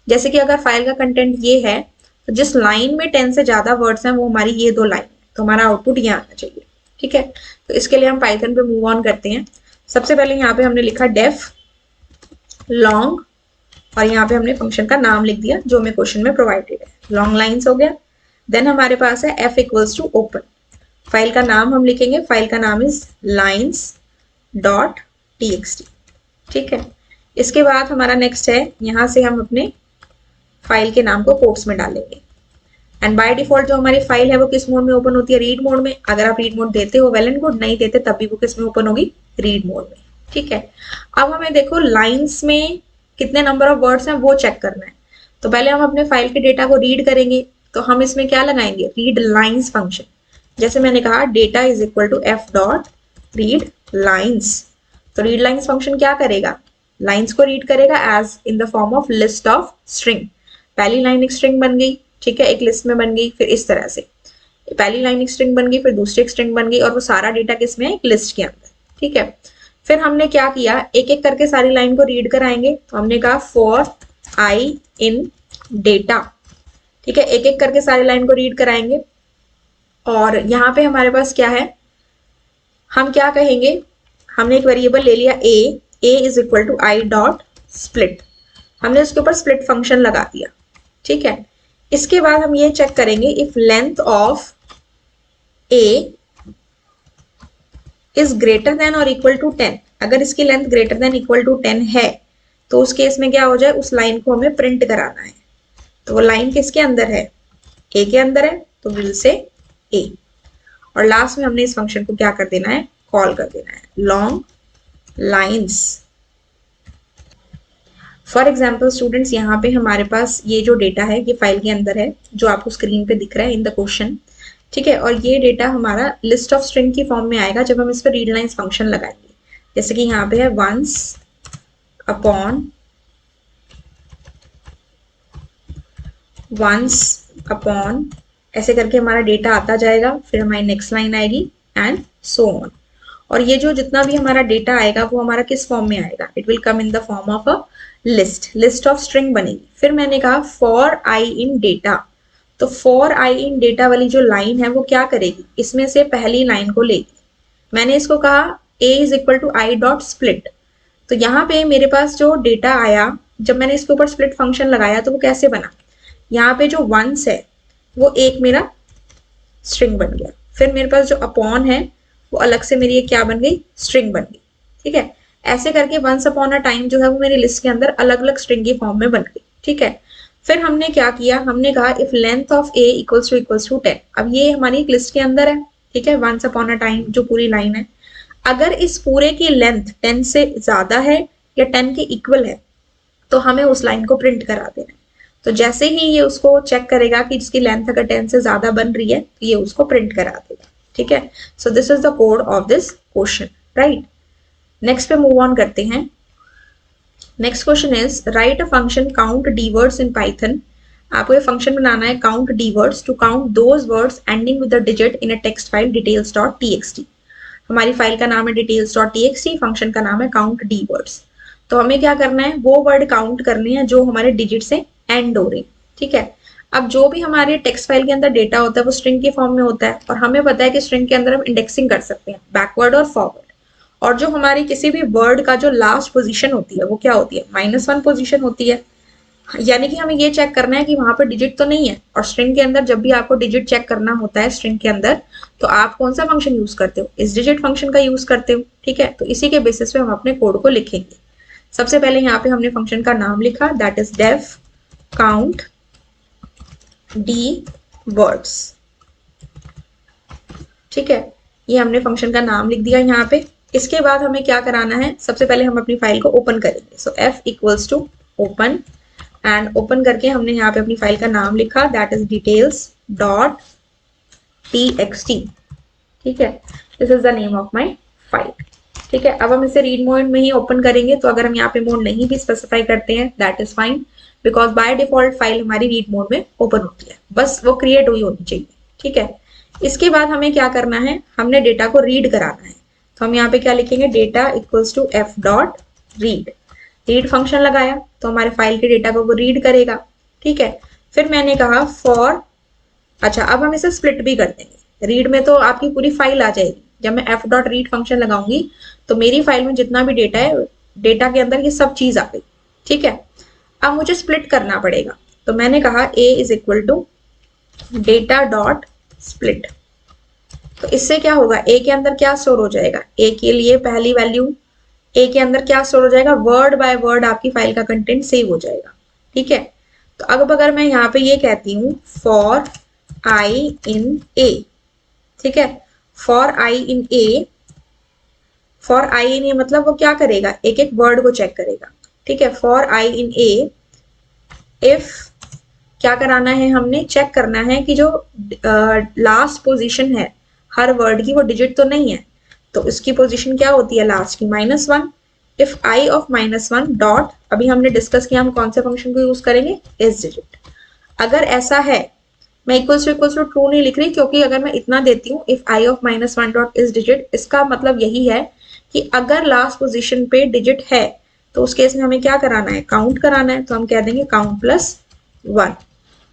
S1: जैसे कि अगर फाइल का कंटेंट ये है तो जिस लाइन में 10 से ज्यादा वर्ड्स हैं वो हमारी ये दो लाइन, तो हमारा आउटपुट ये आना चाहिए। ठीक है, तो इसके लिए हम पाइथन पे मूव ऑन करते हैं। सबसे पहले यहाँ पे हमने लिखा डेफ लॉन्ग और यहाँ पे हमने फंक्शन का नाम लिख दिया जो हमें क्वेश्चन में प्रोवाइडेड है, लॉन्ग लाइन्स हो गया। देन हमारे पास है f equals to open, file का नाम हम लिखेंगे, फाइल का नाम इज lines.txt। ठीक है, इसके बाद हमारा नेक्स्ट है, यहाँ से हम अपने फाइल के नाम को कोट्स में डालेंगे। एंड बाय डिफॉल्ट जो हमारी फाइल है वो किस मोड में ओपन होती है, रीड मोड में। अगर आप रीड मोड देते हो वेल एंड गुड, नहीं देते तब भी वो किस में ओपन होगी, रीड मोड में। ठीक है, अब हमें देखो लाइन्स में कितने नंबर ऑफ वर्ड्स हैं वो चेक करना है। तो पहले हम अपने फाइल के डेटा को रीड करेंगे, तो हम इसमें क्या लगाएंगे, रीड लाइन्स फंक्शन। जैसे मैंने कहा data is equal to f dot read lines, तो रीड लाइन्स फंक्शन क्या करेगा, लाइन्स को रीड करेगा as in the form of list of string. पहली लाइन एक स्ट्रिंग बन गई, ठीक है, एक लिस्ट में बन गई, फिर इस तरह से पहली लाइन एक स्ट्रिंग बन गई, फिर दूसरी एक स्ट्रिंग बन गई, और वो सारा डेटा किस में है, एक लिस्ट के अंदर। ठीक है, फिर हमने क्या किया, एक एक करके सारी लाइन को रीड कराएंगे। तो हमने कहा फॉर आई इन डेटा, ठीक है, एक एक करके सारी लाइन को रीड कराएंगे। और यहाँ पे हमारे पास क्या है, हम क्या कहेंगे, हमने एक वेरिएबल ले लिया a is equal to i dot split, हमने उसके ऊपर स्प्लिट फंक्शन लगा दिया। ठीक है, इसके बाद हम ये चेक करेंगे if length of a is greater than और इक्वल टू 10, अगर इसकी length greater than equal to 10 है तो उस केस में क्या हो जाए, उस लाइन को हमें प्रिंट कराना है। तो वो लाइन किसके अंदर है, a के अंदर है, तो विल से a। और लास्ट में हमने इस फंक्शन को क्या कर देना है, कॉल कर देना है, long lines. For example students, यहाँ पे हमारे पास ये जो डेटा है ये फाइल के अंदर है जो आपको स्क्रीन पे दिख रहा है इन द क्वेश्चन। ठीक है, और ये डेटा हमारा लिस्ट ऑफ स्ट्रिंग की फॉर्म में आएगा जब हम इस पर रीड लाइन्स फंक्शन लगाएंगे। जैसे कि यहाँ पे है वंस अपॉन ऐसे करके हमारा डेटा आता जाएगा, फिर हमारी नेक्स्ट लाइन आएगी एंड सो ऑन। और ये जो जितना भी हमारा डेटा आएगा वो हमारा किस फॉर्म में आएगा, it will come in the form of a list of string बनेगी। फिर मैंने कहा फॉर आई इन डेटा, तो फॉर आई इन डेटा वाली जो लाइन है वो क्या करेगी, इसमें से पहली लाइन को लेगी। मैंने इसको कहा a is equal to i dot split, तो यहाँ पे मेरे पास जो डेटा आया जब मैंने इसके ऊपर स्प्लिट फंक्शन लगाया तो वो कैसे बना, यहाँ पे जो वंस है वो एक मेरा स्ट्रिंग बन गया, फिर मेरे पास जो अपॉन है वो अलग से मेरी क्या बन गई, स्ट्रिंग बन गई। ठीक है, ऐसे करके वंस अपॉन अ टाइम जो है वो मेरी लिस्ट के अंदर अलग अलग स्ट्रिंग की फॉर्म में बन गई। ठीक है, फिर हमने क्या किया, हमने कहा if length of a equals to 10। अब ये हमारी एक लिस्ट के अंदर है, ठीक है, वंस अपॉन अ टाइम जो पूरी लाइन है, अगर इस पूरे की लेंथ 10 से ज्यादा है या 10 के इक्वल है तो हमें उस लाइन को प्रिंट करा देना है। तो जैसे ही ये उसको चेक करेगा कि जिसकी लेंथ अगर 10 से ज्यादा बन रही है तो ये उसको प्रिंट करा देगा। ठीक है, so this is the code of this question, right. Next पे मूव ऑन करते हैं। Next question is write a function count D words in Python. आपको ये फंक्शन बनाना है count D words to count those words ending with the digit in a text file details.txt। हमारी file का नाम है details.txt, फंक्शन का नाम है काउंट डी वर्ड्स। तो हमें क्या करना है, वो वर्ड काउंट करने हैं जो हमारे डिजिट से एंड हो रहे। ठीक है, अब जो भी हमारे टेक्स्ट फाइल के अंदर डेटा होता है वो स्ट्रिंग के फॉर्म में होता है, और हमें पता है कि स्ट्रिंग के अंदर हम इंडेक्सिंग कर सकते हैं बैकवर्ड और फॉरवर्ड। और जो हमारी किसी भी वर्ड का जो लास्ट पोजीशन होती है वो क्या होती है, -1 पोजीशन होती है। यानी कि हमें ये चेक करना है कि वहां पर डिजिट तो नहीं है। और स्ट्रिंग के अंदर जब भी आपको डिजिट चेक करना होता है स्ट्रिंग के अंदर, तो आप कौन सा फंक्शन यूज करते हो, इस डिजिट फंक्शन का यूज करते हो। ठीक है, तो इसी के बेसिस पे हम अपने कोड को लिखेंगे। सबसे पहले यहाँ पे हमने फंक्शन का नाम लिखा, that is def count D words. ठीक है, ये हमने फंक्शन का नाम लिख दिया यहाँ पे। इसके बाद हमें क्या कराना है, सबसे पहले हम अपनी फाइल को ओपन करेंगे। So f equals to open, and open करके हमने यहाँ पे अपनी फाइल का नाम लिखा, that is details dot txt। ठीक है, this is the name of my file. ठीक है, अब हम इसे रीड मोड में ही ओपन करेंगे, तो अगर हम यहाँ पे मोड नहीं भी स्पेसिफाई करते हैं that is fine, because by default file हमारी रीड मोड में ओपन होती है, बस वो क्रिएट हुई होनी चाहिए। ठीक है, इसके बाद हमें क्या करना है, हमने डेटा को रीड कराना है। तो हम यहाँ पे क्या लिखेंगे, data equals to F dot read. Read function लगाया तो हमारे फाइल के डेटा को वो रीड करेगा। ठीक है, फिर मैंने कहा फॉर, अच्छा अब हम इसे स्प्लिट भी कर देंगे। रीड में तो आपकी पूरी फाइल आ जाएगी, जब मैं एफ डॉट रीड फंक्शन लगाऊंगी तो मेरी फाइल में जितना भी डेटा है, डेटा के अंदर ये सब चीज आ गई। ठीक है, अब मुझे स्प्लिट करना पड़ेगा, तो मैंने कहा a is equal to data dot split. तो इससे क्या होगा, ए के अंदर क्या स्टोर हो जाएगा, ए के लिए पहली वैल्यू, ए के अंदर क्या स्टोर हो जाएगा, वर्ड बाय वर्ड आपकी फाइल का कंटेंट सेव हो जाएगा। ठीक है, तो अब अगर मैं यहाँ पे ये कहती हूँ फॉर आई इन ए, ठीक है, for I in A, for I इन ए मतलब वो क्या करेगा, एक एक वर्ड को चेक करेगा। ठीक है, for I in A, if क्या कराना है, हमने चेक करना है कि जो लास्ट पोजीशन है हर वर्ड की वो डिजिट तो नहीं है, तो इसकी पोजीशन क्या होती है लास्ट की, -1। इफ आई ऑफ -1 डॉट, अभी हमने डिस्कस किया हम कौन से फंक्शन को यूज करेंगे, इस डिजिट। अगर ऐसा है, मैं इक्वल्स टू ट्रू नहीं लिख रही, क्योंकि अगर मैं इतना देती हूँ इफ आई ऑफ -1 डॉट इस डिजिट, इसका मतलब यही है कि अगर लास्ट पोजीशन पे डिजिट है तो उस केस में हमें क्या कराना है, काउंट कराना है। तो हम कह देंगे काउंट प्लस 1।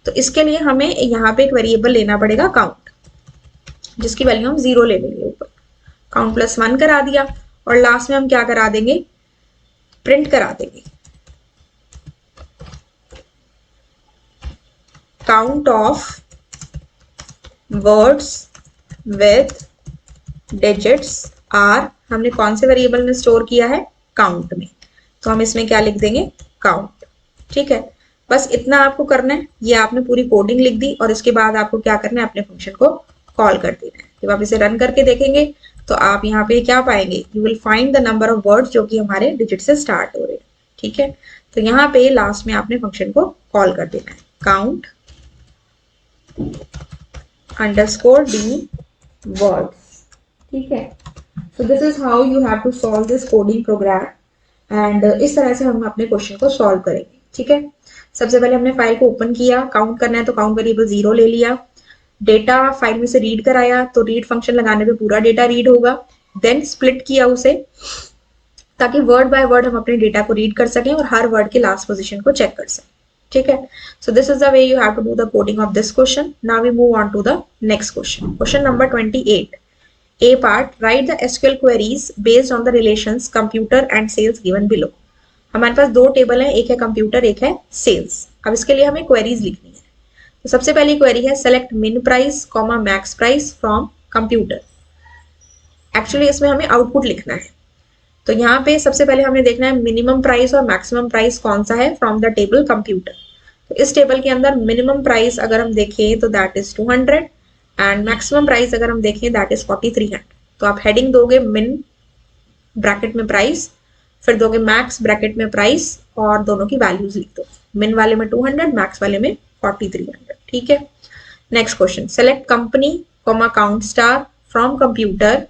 S1: तो इसके लिए हमें यहाँ पे एक वेरिएबल लेना पड़ेगा काउंट, जिसकी वैल्यू हम 0 ले लेंगे ऊपर। काउंट प्लस 1 करा दिया, और लास्ट में हम क्या करा देंगे, प्रिंट करा देंगे count of words with digits are, हमने कौन से वेरिएबल में स्टोर किया है, काउंट में। तो हम इसमें क्या लिख देंगे, काउंट। ठीक है, बस इतना आपको करना है, ये आपने पूरी कोडिंग लिख दी, और इसके बाद आपको क्या करना है, अपने फंक्शन को कॉल कर देना है। जब आप इसे रन करके देखेंगे तो आप यहाँ पे क्या पाएंगे, you will find the number of words जो कि हमारे डिजिट से स्टार्ट हो रहे हैं। ठीक है, तो यहाँ पे लास्ट में आपने फंक्शन को कॉल कर देना है, काउंट अंडरस्कोर डी वर्ड्स। ठीक है, so this is how you have to solve this coding program, and इस तरह से हम अपने क्वेश्चन को सॉल्व करेंगे। ठीक है, सबसे पहले हमने फाइल को ओपन किया, काउंट करना है तो काउंट वेरिएबल 0 ले लिया, डेटा फाइल में से रीड कराया तो रीड फंक्शन लगाने पे पूरा डेटा रीड होगा, देन स्प्लिट किया उसे ताकि वर्ड बाय वर्ड हम अपने डेटा को रीड कर सकें और हर वर्ड के लास्ट पोजीशन को चेक कर सकें। ठीक है, so this is the way you have to do the coding of this question. Now we move on to the next question, question number 28। A part, write the SQL queries based on the relations computer and sales given below। हमारे पास दो table है, एक है computer, एक है sales. अब इसके लिए हमें क्वेरीज लिखनी है। तो सबसे पहली क्वेरी है सेलेक्ट मिन price comma max price from computer. Actually इसमें हमें आउटपुट लिखना है, तो यहाँ पे सबसे पहले हमें देखना है मिनिमम प्राइस और मैक्सिमम प्राइस कौन सा है फ्रॉम द टेबल कंप्यूटर। तो इस टेबल के अंदर मिनिमम प्राइस अगर हम देखें तो that is 200, and maximum price अगर हम देखें दैट इज 4300। तो आप हेडिंग दोगे मिन ब्रैकेट में प्राइस, फिर दोगे मैक्स ब्रैकेट में प्राइस, और दोनों की वैल्यूज लिख दो, मिन वाले में 200, मैक्स वाले में 4300। ठीक है, next question, select company comma count star from computer,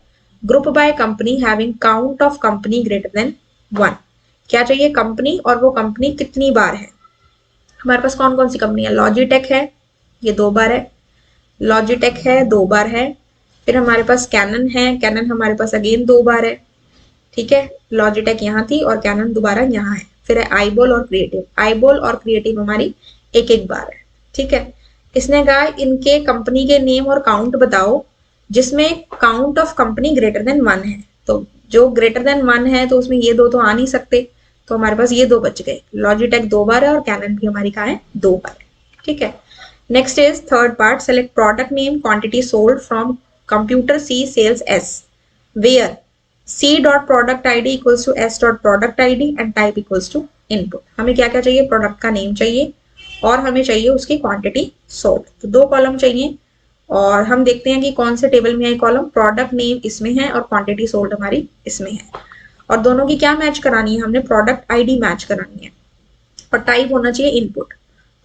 S1: group by company having count of company greater than 1। क्या चाहिए, कंपनी, और वो कंपनी कितनी बार है। हमारे पास कौन कौन सी कंपनी है, लॉजिटेक है, ये 2 बार है, लॉजिटेक है 2 बार है, फिर हमारे पास कैनन है, कैनन हमारे पास अगेन 2 बार है। ठीक है, लॉजिटेक यहाँ थी और कैनन दोबारा यहाँ है। फिर है आईबॉल और क्रिएटिव, आईबॉल और क्रिएटिव हमारी एक एक बार है। ठीक है, इसने कहा इनके कंपनी के नेम और काउंट बताओ जिसमें count of company greater than 1 है। तो जो ग्रेटर देन 1 है तो उसमें ये दो तो आ नहीं सकते, तो हमारे पास ये 2 बच गए, लॉजिटेक 2 बार है और कैनन भी हमारी कहाँ है, 2 बार है। ठीक है, next is third part, select product name quantity sold from computer C sales S, where C dot product ID equals to S dot product ID and type equals to input. हमें क्या क्या चाहिए, प्रोडक्ट का name चाहिए और हमें चाहिए उसकी क्वांटिटी सोल्ड। तो 2 कॉलम चाहिए और हम देखते हैं कि कौन से टेबल में है कॉलम, प्रोडक्ट नेम इसमें है और क्वांटिटी सोल्ड हमारी इसमें है। और दोनों की क्या मैच करानी है, हमने प्रोडक्ट आईडी मैच करानी है और टाइप होना चाहिए इनपुट।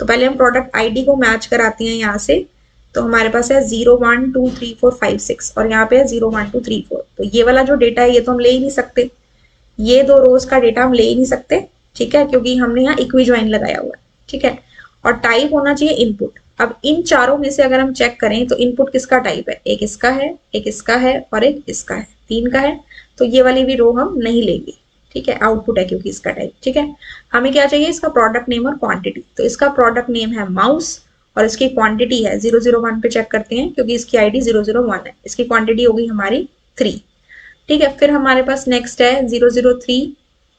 S1: तो पहले हम प्रोडक्ट आईडी को मैच कराते हैं यहाँ से, तो हमारे पास है 0 1 2 3 4 5 6 और यहाँ पे है 0 1 2 3 4। तो ये वाला जो डेटा है ये तो हम ले ही नहीं सकते, ये दो रोज का डेटा हम ले ही नहीं सकते, ठीक है, क्योंकि हमने यहाँ इक्वी ज्वाइन लगाया हुआ है, ठीक है। और टाइप होना चाहिए इनपुट। अब इन चारों में से अगर हम चेक करें तो इनपुट किसका टाइप है, एक इसका है, एक इसका है और एक इसका है, 3 का है। तो ये वाली भी रो हम नहीं लेंगे, ठीक है, आउटपुट है क्योंकि इसका टाइप, ठीक है। हमें क्या चाहिए, इसका प्रोडक्ट नेम और क्वांटिटी। तो इसका प्रोडक्ट नेम है माउस और इसकी क्वांटिटी है 001 पे चेक करते हैं क्योंकि इसकी आईडी 001 है, इसकी क्वांटिटी होगी हमारी 3, ठीक है। फिर हमारे पास नेक्स्ट है 003,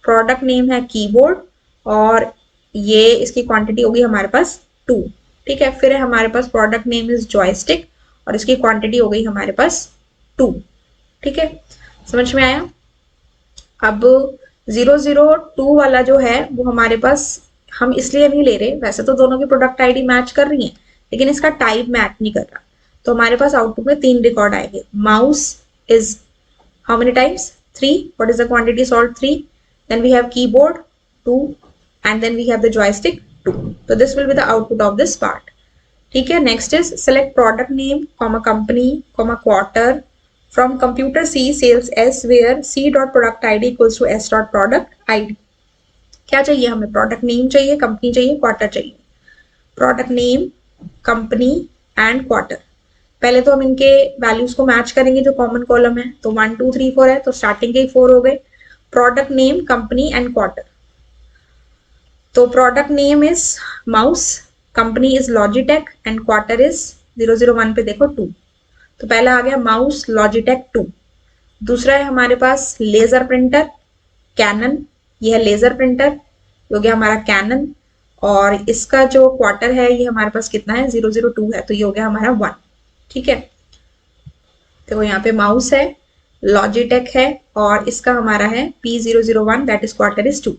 S1: प्रोडक्ट नेम है कीबोर्ड और ये इसकी क्वांटिटी होगी हमारे पास 2, ठीक है। फिर है हमारे पास प्रोडक्ट नेम इज जॉयस्टिक और इसकी क्वांटिटी हो गई हमारे पास 2, ठीक है, समझ में आया। अब 002 वाला जो है वो हमारे पास हम इसलिए नहीं ले रहे, वैसे तो दोनों की प्रोडक्ट आईडी मैच कर रही है लेकिन इसका टाइप मैच नहीं कर रहा। तो हमारे पास आउटपुट में 3 रिकॉर्ड आएंगे। Mouse is how many times 3, what is the quantity solved 3, then we have keyboard 2 and then we have the joystick 2. So this will be the output of this part, ठीक है। next is select product name comma company comma quarter from computer C sales S where C dot product ID equals to S dot product ID। क्या चाहिए हमें, product name चाहिए, company चाहिए, quarter चाहिए। Product name, company and quarter. पहले तो हम इनके वैल्यूज को मैच करेंगे जो कॉमन कॉलम है, तो 1 2 3 4 है तो स्टार्टिंग के ही 4 हो गए। Product name, company and quarter. तो product name is mouse, company is Logitech and quarter is 001 पे देखो 2। तो पहला आ गया माउस लॉजिटेक 2। दूसरा है हमारे पास लेजर प्रिंटर कैनन, यह है लेजर प्रिंटर, हो गया हमारा कैनन। और इसका जो क्वार्टर है ये हमारे पास कितना है, 002 है, तो ये हो गया हमारा 1, ठीक है। तो यहाँ पे माउस है, लॉजिटेक है और इसका हमारा है P001 that is quarter is 2।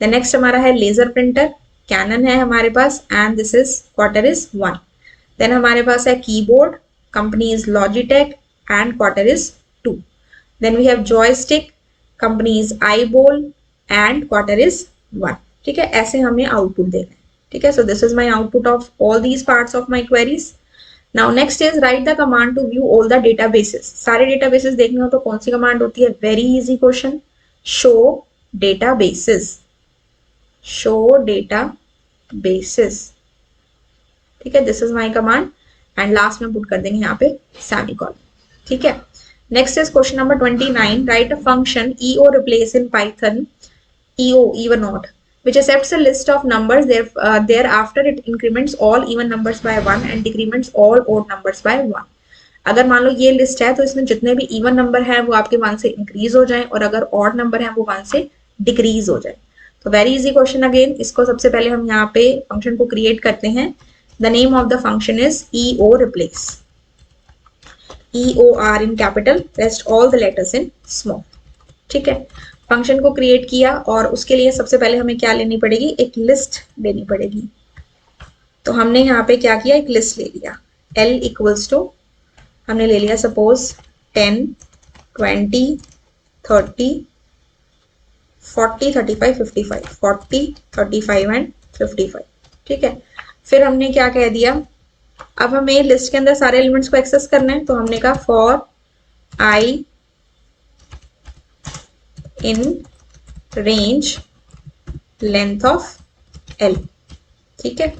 S1: Then next हमारा है लेजर प्रिंटर कैनन है हमारे पास and this is quarter is 1। Then हमारे पास है keyboard, company is Logitech and quarter is 2। Then we have joystick, company is iBall and quarter is 1, ठीक है। ऐसे हमें आउटपुट देना है, ठीक है। So this is my output of all these parts of my queries. Now next is write the command to view all the databases। सारे databases देखने हो तो कौन सी कमांड होती है, very easy question, show databases, show databases, ठीक है। this is my command and last में पुट कर देंगे यहाँ पे semicolon, ठीक है। next is question number 29, write a function EO replace in Python, EO even odd, which accepts a list of numbers thereafter it increments all even numbers by 1 and decrements all odd numbers by 1। अगर मान लो ये list है तो इसमें जितने भी even number है वो आपके 1 से इंक्रीज हो जाए और अगर ऑड नंबर है वो 1 से डिक्रीज हो जाए। तो वेरी इजी क्वेश्चन अगेन। इसको सबसे पहले हम यहाँ पे फंक्शन को क्रिएट करते हैं। The name of the function is EO replace, EOR in capital, rest all the letters in small, ठीक है। फंक्शन को क्रिएट किया और उसके लिए सबसे पहले हमें क्या लेनी पड़ेगी, एक लिस्ट लेनी पड़ेगी। तो हमने यहाँ पे क्या किया, एक लिस्ट ले लिया। L इक्वल्स टू हमने ले लिया सपोज 10 20 30 40 35 55, 40 35 एंड 55, ठीक है। फिर हमने क्या कह दिया, अब हमें लिस्ट के अंदर सारे एलिमेंट्स को एक्सेस करना है, तो हमने कहा for I in range length of L, ठीक है।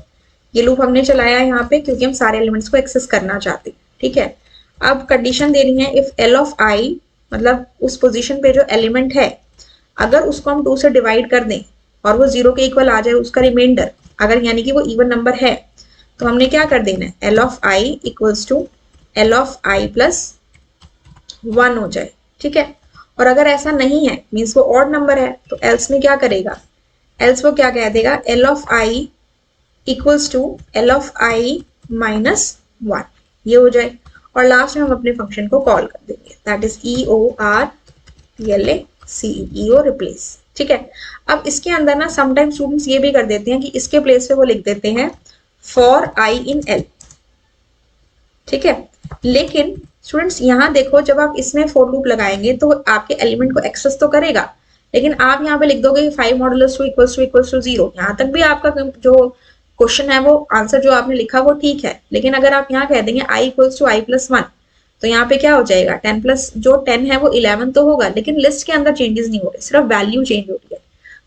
S1: ये लूप हमने चलाया है यहाँ पे क्योंकि हम सारे एलिमेंट्स को एक्सेस करना चाहते हैं, ठीक है। अब कंडीशन देनी है इफ L ऑफ I, मतलब उस पोजीशन पे जो एलिमेंट है अगर उसको हम 2 से डिवाइड कर दें और वो 0 के इक्वल आ जाए उसका रिमाइंडर, अगर यानी कि वो इवन नंबर है, तो हमने क्या कर देना है, L of I equals to L of I plus 1 हो जाए, ठीक है। और अगर ऐसा नहीं है मीन्स वो ऑड नंबर है तो एल्स में क्या करेगा, एल्स वो क्या कह देगा, L of I equals to L of I minus 1, ये हो जाए। और लास्ट में हम अपने फंक्शन को कॉल कर देंगे दैट इज EO रिप्लेस, ठीक है। अब इसके अंदर ना समटाइम स्टूडेंट्स ये भी कर देते हैं कि इसके प्लेस पे वो लिख देते हैं फॉर I इन L, ठीक है। लेकिन स्टूडेंट्स यहाँ देखो, जब आप इसमें फॉर लूप लगाएंगे तो आपके एलिमेंट को एक्सेस तो करेगा, लेकिन आप यहाँ पे लिख दोगे 5 मॉडुलस 2 इक्वल्स टू 0, यहाँ तक भी आपका जो क्वेश्चन है वो आंसर जो आपने लिखा वो ठीक है। लेकिन अगर आप यहाँ कह देंगे i इक्वल्स टू i+1, तो यहाँ पे क्या हो जाएगा, 10 प्लस जो 10 है वो 11 तो होगा, लेकिन लिस्ट के अंदर चेंजेस नहीं हो रहे, सिर्फ वैल्यू चेंज हो रही है।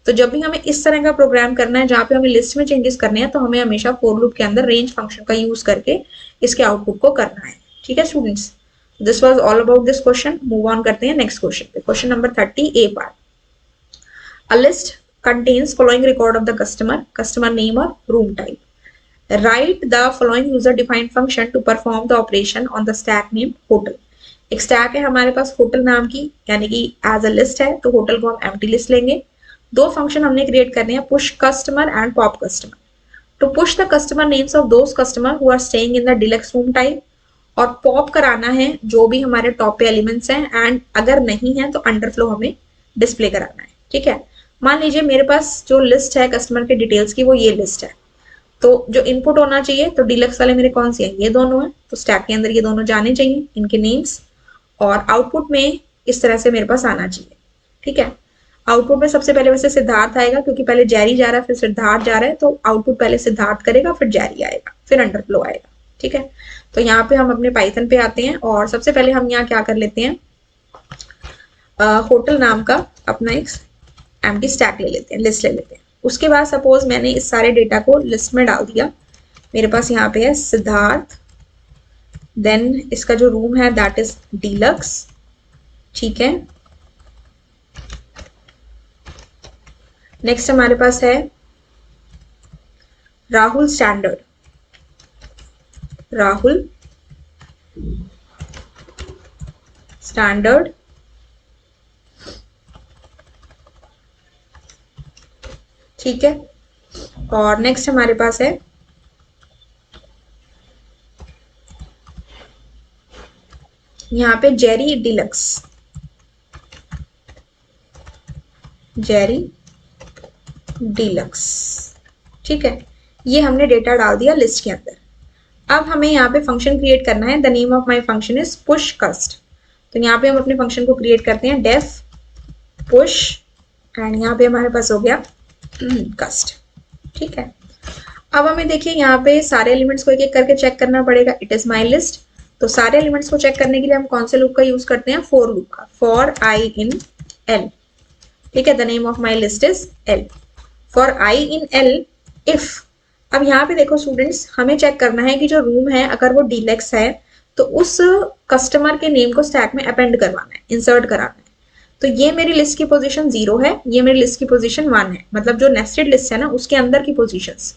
S1: तो जब भी हमें इस तरह का प्रोग्राम करना है जहाँ पे हमें लिस्ट में चेंजेस करने हैं, तो हमें हमेशा फॉर लूप के अंदर रेंज फंक्शन का यूज करके इसके आउटपुट को करना है। ठीक है students, this was all about this question. Move on करते हैं नेक्स्ट क्वेश्चन पे। Question number 30 A part. A list contains following record of the customer name or room type. Write the following user defined function to perform the operation on the stack name hotel. एक stack है हमारे पास hotel नाम की, यानी कि as a list है, तो hotel को हम एम्प्टी लिस्ट लेंगे। दो फंक्शन हमने क्रिएट करने हैं, push customer and pop customer. To push the customer names of those customer who are staying in the deluxe room type, और पॉप कराना है जो भी हमारे टॉप पे एलिमेंट्स हैं, एंड अगर नहीं है तो अंडरफ्लो हमें डिस्प्ले कराना है। ठीक है, मान लीजिए मेरे पास जो लिस्ट है कस्टमर के डिटेल्स की वो ये लिस्ट है, तो जो इनपुट होना चाहिए, तो डिलक्स वाले मेरे कौन से हैं, ये दोनों हैं, तो स्टैक के अंदर ये दोनों जाने चाहिए, इनके नेम्स, और आउटपुट में इस तरह से मेरे पास आना चाहिए। ठीक है, आउटपुट में सबसे पहले वैसे सिद्धार्थ आएगा, क्योंकि पहले जैरी जा रहा है फिर सिद्धार्थ जा रहा है, तो आउटपुट पहले सिद्धार्थ करेगा फिर जैरी आएगा फिर अंडरफ्लो आएगा। ठीक है, तो यहाँ पे हम अपने पाइथन पे आते हैं और सबसे पहले हम यहाँ क्या कर लेते हैं, होटल नाम का अपना एक एम्प्टी स्टैक ले लेते हैं, लिस्ट ले लेते हैं। उसके बाद सपोज मैंने इस सारे डेटा को लिस्ट में डाल दिया, मेरे पास यहाँ पे है सिद्धार्थ, देन इसका जो रूम है दैट इज डीलक्स। ठीक है, नेक्स्ट हमारे पास है राहुल स्टैंडर्ड, राहुल स्टैंडर्ड, ठीक है, और नेक्स्ट हमारे पास है यहाँ पे जेरी डिलक्स, जेरी डिलक्स। ठीक है, ये हमने डेटा डाल दिया लिस्ट के अंदर। अब हमें यहाँ पे फंक्शन क्रिएट करना है, the name of my function is push कस्ट। तो यहाँ पे हम अपने फंक्शन को क्रिएट करते हैं, डेफ पुश, एंड यहाँ पे हमारे पास हो गया कस्ट। ठीक है, अब हमें देखिए यहाँ पे सारे एलिमेंट्स को एक एक करके चेक करना पड़ेगा, इट इज माई लिस्ट। तो सारे एलिमेंट्स को चेक करने के लिए हम कौन से लूप का यूज करते हैं, फॉर लूप का, फॉर आई इन एल। ठीक है, the name of my list is L, for I in L if. अब यहाँ पे देखो स्टूडेंट्स, हमें चेक करना है कि जो रूम है अगर वो डीलक्स है तो उस कस्टमर के नेम को स्टैक में अपेंड करवाना है, इंसर्ट कराना है। तो ये मेरी लिस्ट की पोजीशन 0 है, ये मेरी लिस्ट की पोजीशन 1 है, मतलब जो नेस्टेड लिस्ट है ना उसके अंदर की पोजीशंस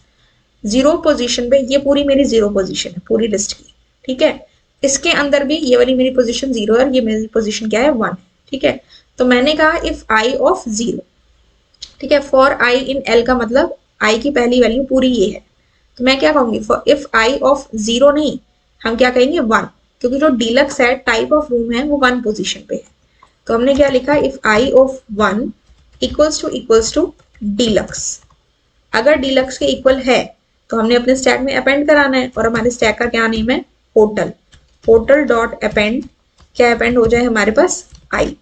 S1: 0 पोजीशन पे, ये पूरी मेरी 0 पोजीशन है पूरी लिस्ट की। ठीक है, इसके अंदर भी ये वाली मेरी पोजीशन 0 है और ये मेरी पोजीशन क्या है, 1 है। ठीक है, तो मैंने कहा इफ आई ऑफ 0, ठीक है, फॉर आई इन एल का मतलब आई की पहली वैल्यू पूरी ये है, तो मैं क्या कहूंगी, फॉर इफ आई ऑफ 0 नहीं, हम क्या कहेंगे 1, क्योंकि जो डीलक्स है टाइप ऑफ रूम है वो 1 पोजीशन पे है। तो हमने क्या लिखा, if i of 1 equals to deluxe. अगर डीलक्स के इक्वल है तो हमने अपने स्टैक में अपेंड कराना है, और हमारे स्टैक का क्या नेम है, होटल, होटल डॉट अपेंड, क्या अपेंड हो जाए हमारे पास आई।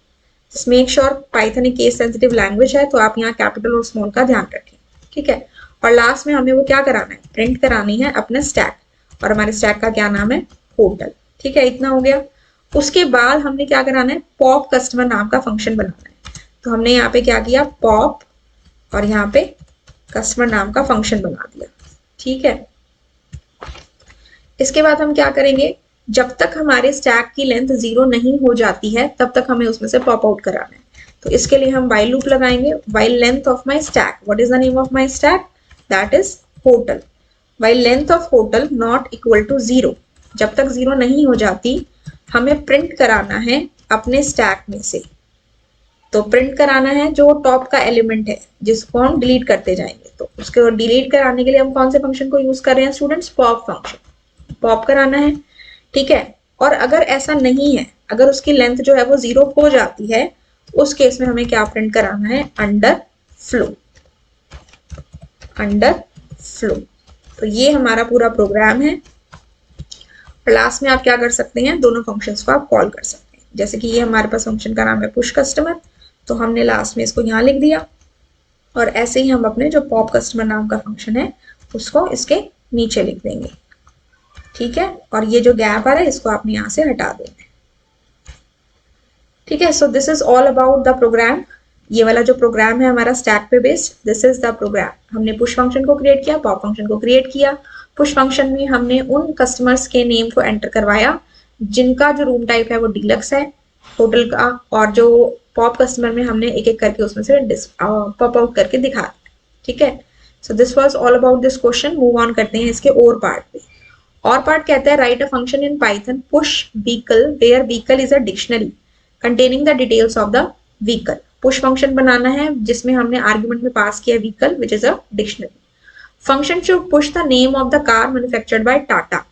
S1: मेक श्योर पाइथन एक केस सेंसिटिव लैंग्वेज है, तो आप यहाँ कैपिटल और स्मॉल का ध्यान रखें। ठीक है, और लास्ट में हमें वो क्या कराना है, प्रिंट करानी है अपना स्टैक, और हमारे स्टैक का क्या नाम है, होटल। ठीक है, इतना हो गया। उसके बाद हमने क्या कराना है, पॉप कस्टमर नाम का फंक्शन बनाना है। तो हमने यहाँ पे क्या किया, पॉप, और यहाँ पे कस्टमर नाम का फंक्शन बना दिया। ठीक है, इसके बाद हम क्या करेंगे, जब तक हमारे स्टैक की लेंथ 0 नहीं हो जाती है तब तक हमें उसमें से पॉप आउट कराना है। तो इसके लिए हम while लूप लगाएंगे, while length of my stack, what is the name of my stack, that is hotel, while length of hotel not equal to 0, जब तक 0 नहीं हो जाती हमें प्रिंट कराना है अपने स्टैक में से। तो प्रिंट कराना है जो टॉप का एलिमेंट है जिसको हम डिलीट करते जाएंगे, तो उसको डिलीट कराने के लिए हम कौन से फंक्शन को यूज कर रहे हैं स्टूडेंट्स, पॉप फंक्शन, पॉप कराना है। ठीक है, और अगर ऐसा नहीं है, अगर उसकी लेंथ जो है वो 0 हो जाती है, उस केस में हमें क्या प्रिंट कराना है, अंडर फ्लो, अंडर फ्लो। तो ये हमारा पूरा प्रोग्राम है, और लास्ट में आप क्या कर सकते हैं, दोनों फंक्शंस को आप कॉल कर सकते हैं। जैसे कि ये हमारे पास फंक्शन का नाम है पुश कस्टमर, तो हमने लास्ट में इसको यहाँ लिख दिया, और ऐसे ही हम अपने जो पॉप कस्टमर नाम का फंक्शन है उसको इसके नीचे लिख देंगे। ठीक है, और ये जो गैप आ रहा है इसको आपने यहाँ से हटा देना है। ठीक है, so this is all about the program. ये वाला जो प्रोग्राम है हमारा स्टैक पे based, this is the program. हमने पुश फंक्शन को क्रिएट किया, पॉप फंक्शन को क्रिएट किया। पुश फंक्शन में हमने उन कस्टमर्स के नेम को एंटर करवाया जिनका जो रूम टाइप है वो डीलक्स है होटल का, और जो पॉप कस्टमर में हमने एक एक करके उसमें से पॉप आउट करके दिखा दिया। ठीक है, so this was all about this question. Move on करते हैं इसके और पार्ट पे। और पार्ट कहता है write a function in Python push vehicle where vehicle is a dictionary containing the details of the vehicle. Push function बनाना है जिसमें हमने आर्गुमेंट में पास किया vehicle which is a dictionary. Function should push the name of the car manufactured by Tata,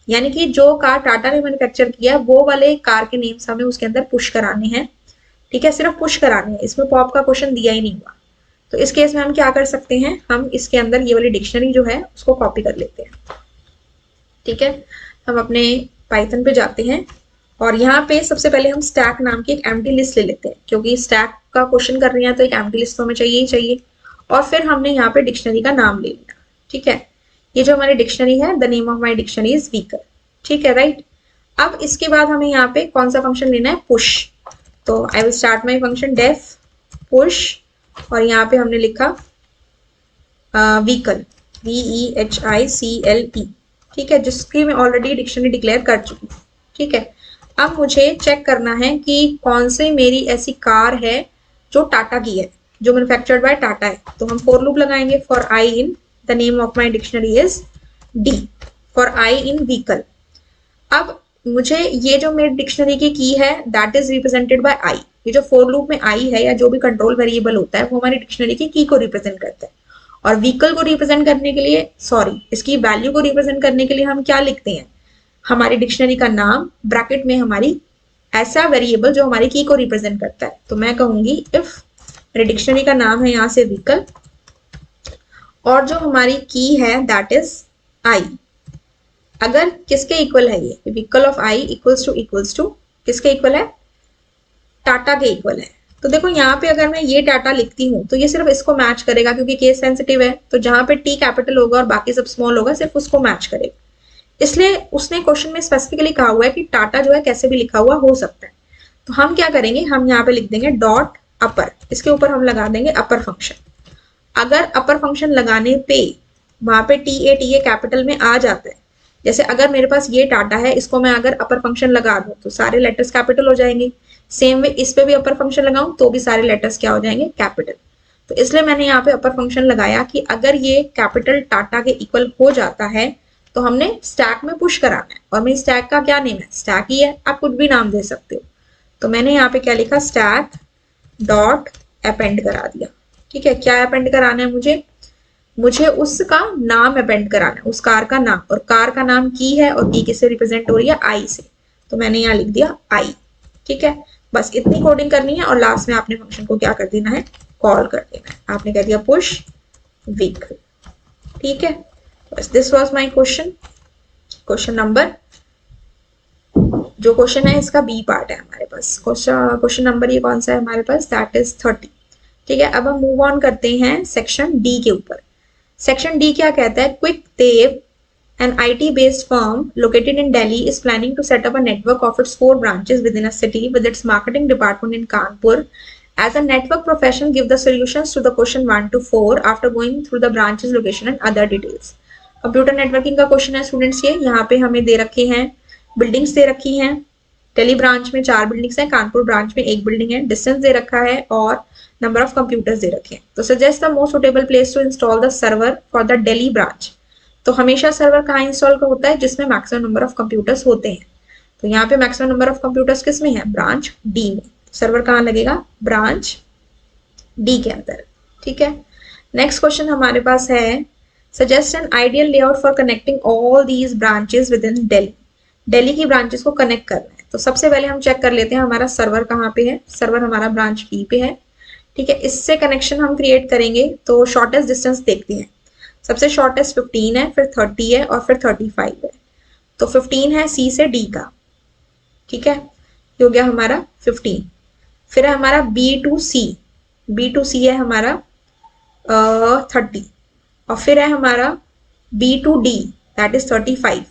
S1: यानी कि जो car Tata ने मैन्युफैक्चर किया वो वाले कार के नेम्स हमें उसके अंदर पुश कराने हैं। ठीक है, सिर्फ पुश कराने हैं, इसमें पॉप का क्वेश्चन दिया ही नहीं हुआ। तो इस केस में हम क्या कर सकते हैं, हम इसके अंदर ये वाली डिक्शनरी जो है उसको कॉपी कर लेते हैं। ठीक है, हम अपने पाइथन पे जाते हैं और यहाँ पे सबसे पहले हम स्टैक नाम की एक एम्प्टी लिस्ट ले लेते हैं, क्योंकि स्टैक का क्वेश्चन कर रहे हैं तो एक एम्प्टी लिस्ट तो हमें चाहिए ही चाहिए। और फिर हमने यहाँ पे डिक्शनरी का नाम ले लिया। ठीक है, ये जो हमारी डिक्शनरी है, the name of my dictionary is vehicle. ठीक है, राइट। अब इसके बाद हमें यहाँ पे कौन सा फंक्शन लेना है, पुश। तो I will start my function def push, और यहाँ पे हमने लिखा व्हीकल, VEHICLE। ठीक है, जिसकी मैं ऑलरेडी डिक्शनरी डिक्लेयर कर चुकी हूँ। ठीक है, अब मुझे चेक करना है कि कौन से मेरी ऐसी कार है जो टाटा की है, जो मैन्युफैक्चर्ड बाय टाटा है। तो हम फॉर लूप लगाएंगे, for I in the name of my dictionary is D, for I in vehicle. अब मुझे ये जो मेरी डिक्शनरी की की है दैट इज रिप्रेजेंटेड बाय आई। ये जो फॉर लूप में आई है या जो भी कंट्रोल वेरिएबल होता है वो हमारी डिक्शनरी की की को रिप्रेजेंट करता है। और व्हीकल को रिप्रेजेंट करने के लिए, सॉरी, इसकी वैल्यू को रिप्रेजेंट करने के लिए हम क्या लिखते हैं, हमारी डिक्शनरी का नाम ब्रैकेट में हमारी ऐसा वेरिएबल जो हमारी की को रिप्रेजेंट करता है। तो मैं कहूंगी इफ मेरी डिक्शनरी का नाम है यहाँ से व्हीकल, और जो हमारी की है दैट इज आई, अगर किसके इक्वल है, ये vehicle of I equals to किसके इक्वल है, टाटा के इक्वल है। तो देखो यहाँ पे अगर मैं ये टाटा लिखती हूँ तो ये सिर्फ इसको मैच करेगा, क्योंकि केस सेंसिटिव है। तो जहां पे टी कैपिटल होगा और बाकी सब स्मॉल होगा सिर्फ उसको मैच करेगा। इसलिए उसने क्वेश्चन में स्पेसिफिकली कहा हुआ है कि टाटा जो है कैसे भी लिखा हुआ हो सकता है। तो हम क्या करेंगे, हम यहाँ पे लिख देंगे डॉट अपर, इसके ऊपर हम लगा देंगे अपर फंक्शन। अगर अपर फंक्शन लगाने पे वहां पे TA कैपिटल में आ जाता है, जैसे अगर मेरे पास ये टाटा है, इसको मैं अगर अपर फंक्शन लगा दूं तो सारे लेटर्स कैपिटल हो जाएंगे। सेम वे इस पे भी अपर फंक्शन लगाऊं तो भी सारे लेटर्स क्या हो जाएंगे, कैपिटल। तो इसलिए मैंने यहाँ पे अपर फंक्शन लगाया कि अगर ये कैपिटल टाटा के इक्वल हो जाता है तो हमने स्टैक में पुश कराना है। और मेरी स्टैक का क्या नेम है, स्टैक ही है, आप कुछ भी नाम दे सकते हो। तो मैंने यहाँ पे क्या लिखा, स्टैक डॉट अपेंड करा दिया। ठीक है, क्या अपेंड कराना है मुझे उसका नाम अपेंड कराना है, उस कार का नाम, और कार का नाम की है और की किससे रिप्रेजेंट हो रही है, आई से। तो मैंने यहाँ लिख दिया आई। ठीक है, बस इतनी कोडिंग करनी है और लास्ट में आपने फंक्शन को क्या कर देना है, कॉल कर देना है। आपने कह दिया पुश व्हीकल। ठीक है, बस this was my question number, जो क्वेश्चन है इसका बी पार्ट है हमारे पास। क्वेश्चन नंबर ये कौन सा है हमारे पास, दैट इज 30। ठीक है, अब हम मूव ऑन करते हैं सेक्शन डी के ऊपर। सेक्शन डी क्या कहता है, quick dev an IT-based firm located in Delhi is planning to set up a network of its 4 branches within a city with its marketing department in Kanpur. As a network professional, give the solutions to the question 1 to 4 after going through the branches location and other details. Computer networking का question है students. ये यहाँ पे हमें दे रखे हैं, buildings दे रखी हैं। दिल्ली ब्रांच में 4 बिल्डिंग्स हैं, कानपुर ब्रांच में 1 बिल्डिंग है, डिस्टेंस दे रखा है और नंबर ऑफ कंप्यूटर्स दे रखे हैं। तो suggest the most suitable place to install the server for the Delhi branch. तो हमेशा सर्वर कहाँ इंस्टॉल होता है, जिसमें मैक्सिमम नंबर ऑफ कंप्यूटर्स होते हैं। तो यहाँ पे मैक्सिमम नंबर ऑफ कंप्यूटर्स किस में है, ब्रांच डी में। सर्वर कहाँ लगेगा, ब्रांच डी के अंदर। ठीक है, नेक्स्ट क्वेश्चन हमारे पास है, suggest an ideal layout for connecting all these branches with in Delhi. Delhi की ब्रांचेस को कनेक्ट करना है। तो सबसे पहले हम चेक कर लेते हैं हमारा सर्वर कहाँ पे है। सर्वर हमारा ब्रांच बी पे है। ठीक है, इससे कनेक्शन हम क्रिएट करेंगे तो शॉर्टेस्ट डिस्टेंस देखते हैं। सबसे शॉर्टेस्ट 15 है, फिर 30 है और फिर 35 है। तो 15 है सी से डी का, ठीक है, ये हो गया हमारा 15। फिर है हमारा B to C, B to C है हमारा 30, और फिर है हमारा B to D that is 35।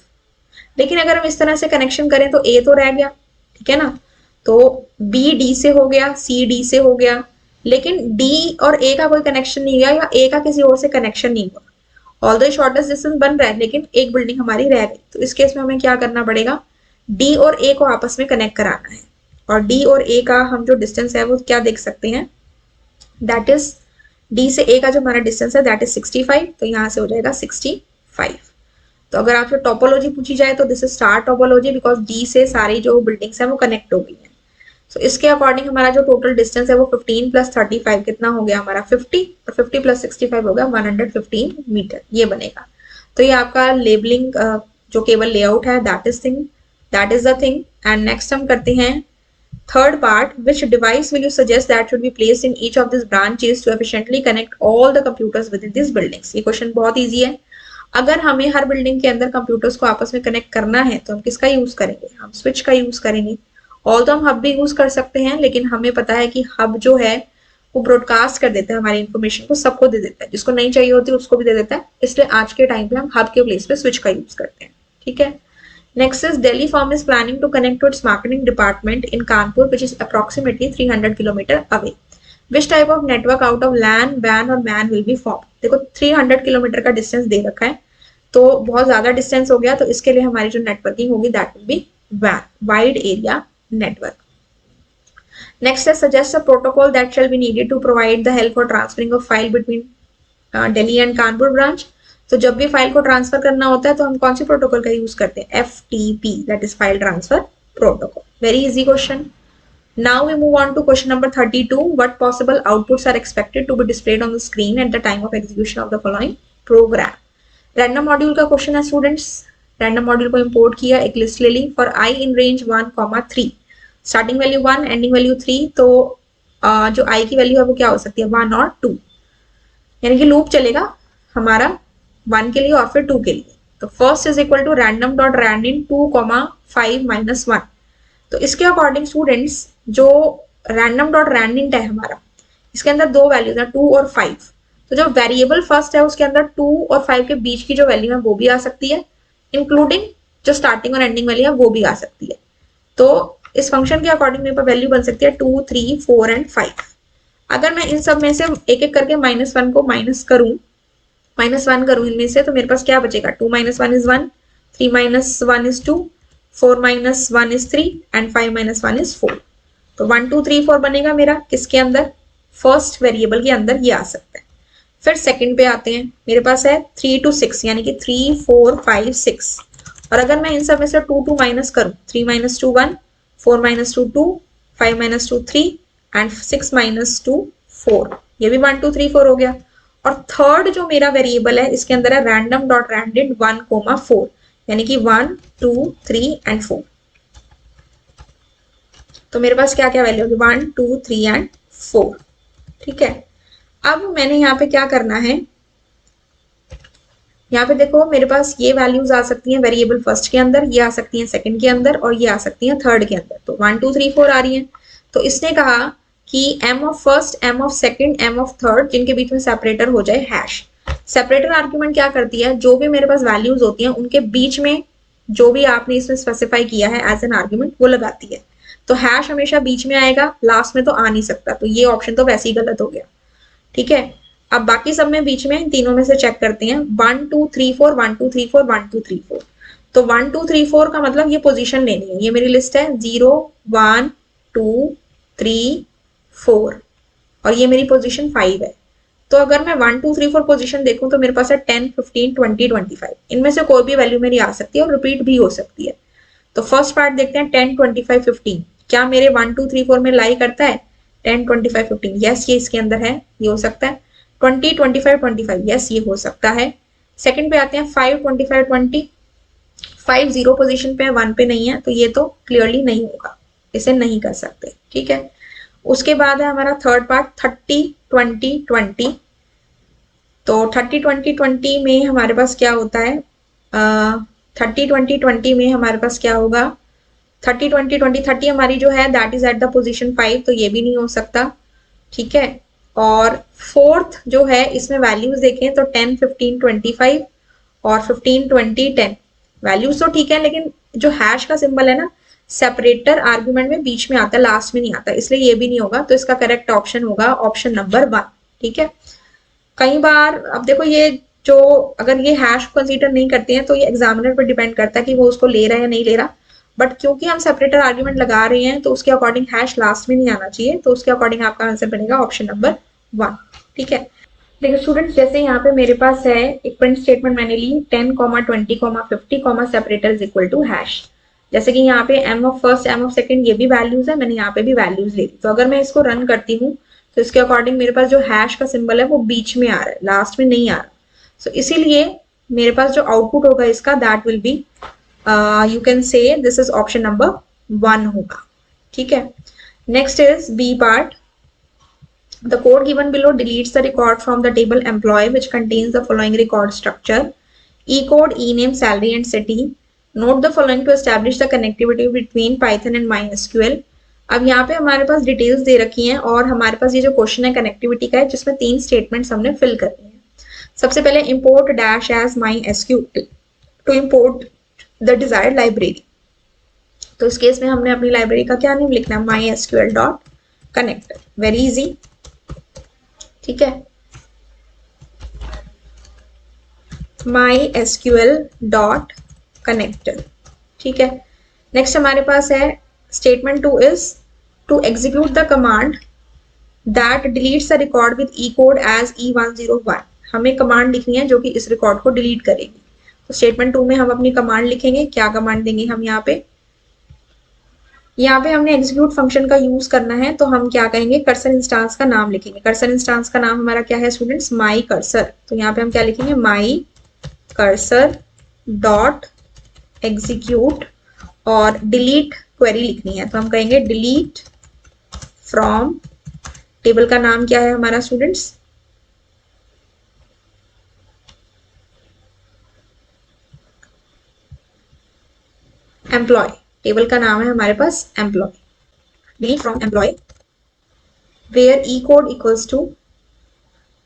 S1: लेकिन अगर हम इस तरह से कनेक्शन करें तो ए तो रह गया, ठीक है ना, तो बी डी से हो गया, सी डी से हो गया, लेकिन डी और ए का कोई कनेक्शन नहीं हुआ या ए का किसी और से कनेक्शन नहीं हुआ। ऑल द शॉर्टेस्ट डिस्टेंस बन रहा है लेकिन एक बिल्डिंग हमारी रह गई, तो इस केस में हमें क्या करना पड़ेगा, डी और ए को आपस में कनेक्ट कराना है। और डी और ए का हम जो डिस्टेंस है वो क्या देख सकते हैं, दैट इज डी से ए का जो हमारा डिस्टेंस है दैट इज 65, तो यहाँ से हो जाएगा 65। तो अगर आपसे टोपोलॉजी पूछी जाए तो this is star topology because D से सारी जो बिल्डिंग्स है वो कनेक्ट हो गई है। सो इसके अकॉर्डिंग हमारा जो टोटल डिस्टेंस है वो 15 प्लस 35 कितना हो गया हमारा 50, और 50 प्लस 65 हो गया 115 मीटर, ये बनेगा। तो ये आपका लेबलिंग जो केबल लेआउट है that is the thing. And next हम करते हैं third part, which device will you suggest that should be placed in each of these branches to efficiently connect all the computers within these buildings। ये question बहुत easy है। अगर हमें हर building के अंदर कंप्यूटर्स को आपस में कनेक्ट करना है तो हम किसका यूज करेंगे, हम स्विच का यूज करेंगे। ऑल तो हम हब भी यूज कर सकते हैं, लेकिन हमें पता है कि हब जो है वो ब्रॉडकास्ट कर देता है हमारी इन्फॉर्मेशन को, सबको दे देता है, जिसको नहीं चाहिए होती उसको भी दे देता है। इसलिए आज के टाइम पे हम हब के प्लेस पे स्विच का यूज करते हैं, ठीक है। Next is Delhi firm is planning to connect to its marketing department in Kanpur, which is approximately 300 km away. Which type of network out of LAN, WAN और MAN will be formed? देखो 300 kilometre का distance दे रखा है, तो बहुत ज्यादा distance हो गया, तो इसके लिए हमारी जो नेटवर्किंग होगी that will B WAN, wide area network. Next is suggest a protocol that shall be needed to provide the help for transferring of file between Delhi and Kanpur branch। तो जब भी फाइल को transfer करना होता है तो हम कौन सी प्रोटोकॉल का यूज करते हैं, FTP, that is file transfer protocol. Very easy question. Now we move on to question number 32। What possible outputs are expected to be displayed on the screen at the time of execution of the following program. Random module का question है students. Random module को import किया, एक list ले ली for i in range 1,3, starting value 1 ending value 3। तो जो i की वैल्यू है वो क्या हो सकती है, 1 और 2, यानी कि लूप चलेगा हमारा 1 के लिए और फिर 2 के लिए। तो first is equal to random dot randint 2,5 minus 1। तो इसके अकॉर्डिंग स्टूडेंट्स जो रैंडम डॉट रैंडिन है हमारा, इसके अंदर दो वैल्यूज है 2 और 5। तो जो वेरिएबल फर्स्ट है उसके अंदर 2 और 5 के बीच की जो वैल्यू है वो भी आ सकती है, इंक्लूडिंग जो स्टार्टिंग और एंडिंग वैल्यू है वो भी आ सकती है। तो इस फंक्शन के अकॉर्डिंग मेरे पास वैल्यू बन सकती है 2, 3, 4 एंड 5। अगर मैं इन सब में से एक एक करके -1 को -1 करूं इनमें से, तो मेरे पास क्या बचेगा, 2 - 1 is 1, 3 - 1 is 2, 4 - 1 is 3 and 5 - 1 is 4। तो 1 2 3 4 बनेगा मेरा किसके अंदर, फर्स्ट वेरिएबल के अंदर ये आ सकता है। फिर सेकंड पे आते हैं, मेरे पास है 3 to 6 यानी कि 3 4 5 6। और अगर मैं इन सब में से 2 2 माइनस करूं, 3 - 2 1, 4 - 2 2, 5 - 2 3 एंड 6 - 2 4, ये भी 1 2 3 4 हो गया। और थर्ड जो मेरा वेरिएबल है इसके अंदर है रैंडम डॉट रैंडेड 1,4, यानी कि 1 2 3 एंड 4। तो मेरे पास क्या क्या वैल्यू होगी, 1 2 3 एंड 4, ठीक है। अब मैंने यहाँ पे क्या करना है, यहाँ पे देखो मेरे पास ये वैल्यूज आ सकती हैं वेरिएबल फर्स्ट के अंदर, ये आ सकती हैं सेकंड के अंदर, और ये आ सकती हैं थर्ड के अंदर। तो 1 2 3 4 आ रही हैं। तो इसने कहा कि m of first, m of second, m of third, जिनके बीच में सेपरेटर हो जाए हैश। सेपरेटर आर्ग्यूमेंट क्या करती है, जो भी मेरे पास वैल्यूज होती हैं उनके बीच में जो भी आपने इसमें स्पेसिफाई किया है एज एन आर्ग्यूमेंट वो लगाती है। तो हैश हमेशा बीच में आएगा, लास्ट में तो आ नहीं सकता, तो ये ऑप्शन तो वैसे ही गलत हो गया, ठीक है। अब बाकी सब में बीच में तीनों में से चेक करते हैं, 1 2 3 4 1 2 3 4 1 2 3 4। तो 1 2 3 4 का मतलब ये पोजीशन लेनी है, ये मेरी लिस्ट है 0 1 2 3 4 और ये मेरी पोजीशन 5 है। तो अगर मैं 1 2 3 4 पोजीशन देखूं तो मेरे पास है 10 15 20 25, इनमें से कोई भी वैल्यू मेरी आ सकती है और रिपीट भी हो सकती है। तो फर्स्ट पार्ट देखते हैं 10 25 15, क्या मेरे 1 2 3 4 में लाई करता है 10 25 15, यस ये इसके अंदर है, ये हो सकता है। 20 25 25, यस ये हो सकता है। सेकंड पे आते हैं 5 25 20, 5 0 पोजीशन पे है 1 पे नहीं है, तो ये तो क्लियरली नहीं होगा, इसे नहीं कर सकते, ठीक है। उसके बाद है हमारा थर्ड पार्ट 30 20 20। तो 30 20 20 में हमारे पास क्या होता है, 30 20 20 में हमारे पास क्या होगा, 30 20 20 30 हमारी जो है that is at the position 5, तो ये भी नहीं हो सकता, ठीक है। और फोर्थ जो है इसमें वैल्यूज देखें तो 10 15 25 और 15 20 10 वैल्यूज तो ठीक है, लेकिन जो हैश का सिंबल है ना, सेपरेटर आर्ग्यूमेंट में बीच में आता है, लास्ट में नहीं आता, इसलिए ये भी नहीं होगा। तो इसका करेक्ट ऑप्शन होगा ऑप्शन नंबर 1, ठीक है। कई बार अब देखो ये जो अगर ये हैश कंसीडर नहीं करते हैं तो ये एग्जामिनर पर डिपेंड करता है कि वो उसको ले रहा है या नहीं ले रहा, बट क्योंकि हम सेपरेटर आर्ग्यूमेंट लगा रहे हैं तो उसके अकॉर्डिंग हैश लास्ट में नहीं आना चाहिए, तो उसके अकॉर्डिंग आपका आंसर बनेगा ऑप्शन नंबर 1, ठीक है। देखिए स्टूडेंट्स, जैसे यहाँ पे मेरे पास है एक प्रिंट स्टेटमेंट मैंने ली 10, 20, 50, separator is equal to hash. जैसे कि यहाँ पे M of first M of second ये भी वैल्यूज है, मैंने यहाँ पे भी वैल्यूज ले ली, तो अगर मैं इसको रन करती हूँ तो इसके अकॉर्डिंग मेरे पास जो हैश का सिंबल है वो बीच में आ रहा है, लास्ट में नहीं आ रहा। सो इसीलिए मेरे पास जो आउटपुट होगा इसका that will be you can say this is option number 1 होगा, ठीक है। Next is B part. The code given below deletes the record from the table employee which contains the following record structure: e-code, e-name, salary and city. Note the following to establish the connectivity between Python and MySQL. अब यहाँ पे हमारे पास details दे रखी हैं और हमारे पास ये जो क्वेश्चन है कनेक्टिविटी का है, जिसमें 3 स्टेटमेंट्स हमने फिल करनी है। सबसे पहले import dash as MySQL to import the desired library। तो इस केस में हमने अपनी लाइब्रेरी का क्या नेम लिखना है, MySQL.connect। वेरी इजी, ठीक है। MySQL.connect, ठीक है। नेक्स्ट हमारे पास है statement 2 is to execute the command that deletes the record with E code as E101। हमें कमांड लिखनी है जो कि इस रिकॉर्ड को डिलीट करेगी। तो स्टेटमेंट 2 में हम अपनी कमांड लिखेंगे। क्या कमांड देंगे हम यहाँ पे हमने एग्जीक्यूट फंक्शन का यूज करना है, तो हम क्या कहेंगे, कर्सर इंस्टांस का नाम लिखेंगे। कर्सर इंस्टांस का नाम हमारा क्या है स्टूडेंट्स, माई कर्सर। तो यहाँ पे हम क्या लिखेंगे, माई कर्सर डॉट एग्जीक्यूट और डिलीट क्वेरी लिखनी है, तो हम कहेंगे डिलीट फ्रॉम, टेबल का नाम क्या है हमारा स्टूडेंट्स, एम्प्लॉय। टेबल का नाम है हमारे पास employ. Delete from employ where E code equals to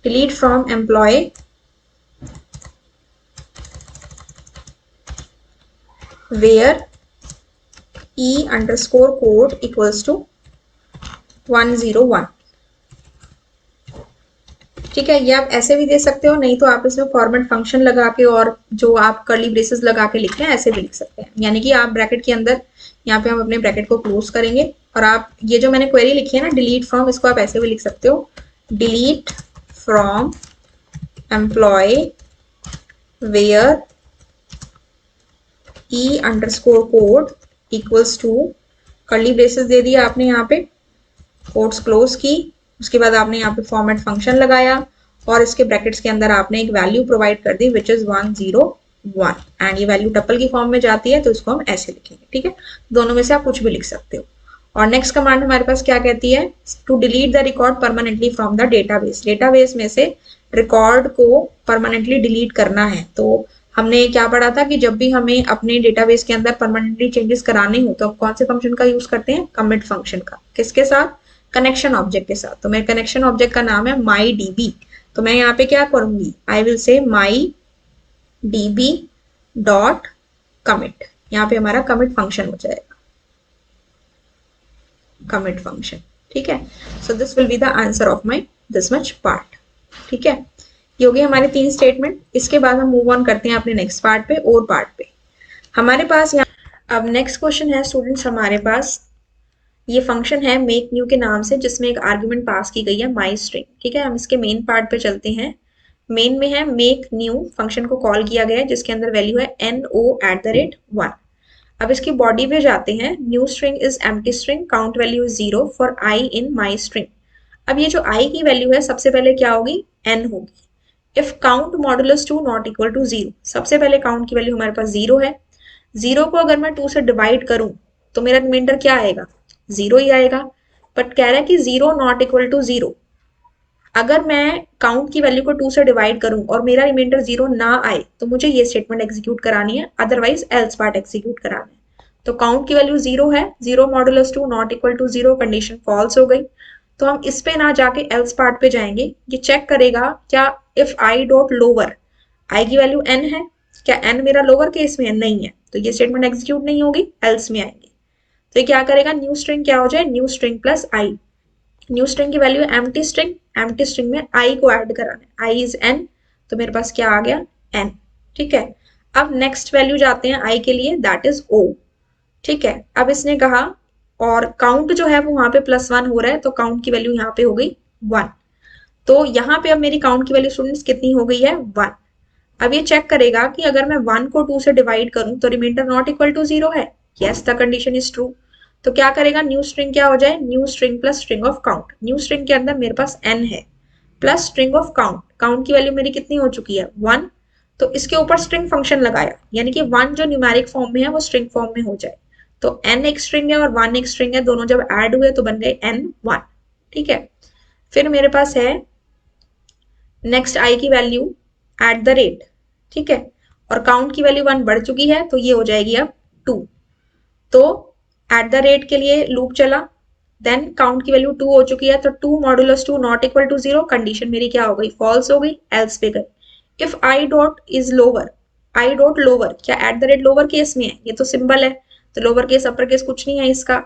S1: delete from employ where E underscore code equals to 101। ठीक है, ये आप ऐसे भी दे सकते हो, नहीं तो आप इसमें फॉर्मेट फंक्शन लगा के और जो आप कर्ली ब्रेसेस लगा के लिख रहे हैं ऐसे भी लिख सकते हैं। यानी कि आप ब्रैकेट के अंदर, यहाँ पे हम अपने ब्रैकेट को क्लोज करेंगे और आप ये जो मैंने क्वेरी लिखी है ना डिलीट फ्रॉम, इसको आप ऐसे भी लिख सकते हो, delete from employ where E underscore code equals to, curly braces दे दिया आपने यहाँ पे, कोट्स क्लोज की, उसके बाद आपने यहाँ पे फॉर्मेट फंक्शन लगाया और इसके ब्रैकेट्स के अंदर आपने एक वैल्यू प्रोवाइड कर दी विच इज 101 एंड ये वैल्यू टपल की फॉर्म में जाती है, तो इसको हम ऐसे लिखेंगे। ठीक है, दोनों में से आप कुछ भी लिख सकते हो। और नेक्स्ट कमांड हमारे पास क्या कहती है, to delete the record permanently from the database. Database में से रिकॉर्ड को परमानेंटली डिलीट करना है। तो हमने क्या पढ़ा था कि जब भी हमें अपने डेटाबेस के अंदर परमानेंटली चेंजेस कराने हो तो कौन से फंक्शन का यूज करते हैं, कमिट फंक्शन का। किसके साथ, कनेक्शन ऑब्जेक्ट के साथ। तो मेरे कनेक्शन ऑब्जेक्ट का नाम है माई डीबी। तो मैं यहाँ पे क्या करूंगी, I will say my DB dot commit. यहाँ पे हमारा कमिट फंक्शन हो जाएगा, कमिट फंक्शन। ठीक है, so this will be the answer of my this much part. ठीक है, ये हो गए हमारे 3 स्टेटमेंट। इसके बाद हम मूव ऑन करते हैं अपने नेक्स्ट पार्ट पे और पार्ट पे। हमारे पास यहाँ अब नेक्स्ट क्वेश्चन है स्टूडेंट्स, हमारे पास ये फंक्शन है मेक न्यू के नाम से, जिसमें एक आर्ग्यूमेंट पास की गई है माई स्ट्रिंग। ठीक है, हम इसके मेन पार्ट पे चलते हैं। मेन में है मेक न्यू, फंक्शन को कॉल किया गया है जिसके अंदर वैल्यू है NO@1। अब इसकी बॉडी पे जाते हैं, new string is empty string, count value is 0 for i in my string. अब ये जो i की वैल्यू है सबसे पहले क्या होगी, n होगी। If count modulus 2 not equal to 0, सबसे पहले काउंट की वैल्यू हमारे पास 0 है। 0 को अगर मैं 2 से डिवाइड करूं तो मेरा रिमाइंडर क्या आएगा, 0 ही आएगा। बट कह रहा है कि 0 नॉट इक्वल टू 0, अगर मैं काउंट की वैल्यू को 2 से डिवाइड करूं और मेरा रिमाइंडर 0 ना आए तो मुझे ये स्टेटमेंट एग्जीक्यूट करानी है, अदरवाइज एल्स पार्ट एग्जीक्यूट कराना है। तो काउंट की वैल्यू 0 है, 0 modulus 2 not equal to 0, condition false हो गई। तो हम इस पे ना जाके एल्स पार्ट पे जाएंगे, ये चेक करेगा क्या इफ आई डॉट लोअर, आई की वैल्यू n है, क्या n मेरा लोअर केस में है, नहीं है, तो ये स्टेटमेंट एग्जीक्यूट नहीं होगी, एल्स में आएंगे। तो ये क्या करेगा, न्यू स्ट्रिंग क्या हो जाए, new string plus I. New string की value empty string, empty string में आई को ऐड कराना है, आई इज n, तो मेरे पास क्या आ गया n। ठीक है, अब नेक्स्ट वैल्यू जाते हैं आई के लिए, दैट इज o। ठीक है, अब इसने कहा और काउंट जो है वो वहां पे +1 हो रहा है, तो काउंट की वैल्यू यहाँ पे हो गई 1। तो यहाँ पे अब मेरी काउंट की वैल्यू स्टूडेंट्स कितनी हो गई है, 1। अब ये चेक करेगा कि अगर मैं 1 को 2 से डिवाइड करूं तो रिमाइंडर नॉट इक्वल टू 0 है, yes the condition is true. तो क्या करेगा, न्यू स्ट्रिंग क्या हो जाए, new string plus string of count. New string के अंदर मेरे पास n है, plus string of count, count की वैल्यू मेरी कितनी हो चुकी है 1, तो इसके ऊपर स्ट्रिंग फंक्शन लगाया, यानी कि 1 जो न्यूमेरिक फॉर्म में है वो स्ट्रिंग फॉर्म में हो जाए। तो n एक स्ट्रिंग है और 1 एक स्ट्रिंग है, दोनों जब ऐड हुए तो बन गए n1। ठीक है, फिर मेरे पास है नेक्स्ट आई की वैल्यू एट द रेट। ठीक है, और काउंट की वैल्यू 1 बढ़ चुकी है, तो ये हो जाएगी अब 2। तो एट द रेट के लिए लूप चला, देन काउंट की वैल्यू 2 हो चुकी है, तो 2 modulus 2 not equal to 0, condition मेरी क्या हो गई, फॉल्स हो गई, एल्स पे गई। If i dot is lower, i dot lower, क्या at the rate lower case में है, ये तो सिंबल है, तो लोअर केस अपर केस कुछ नहीं है इसका।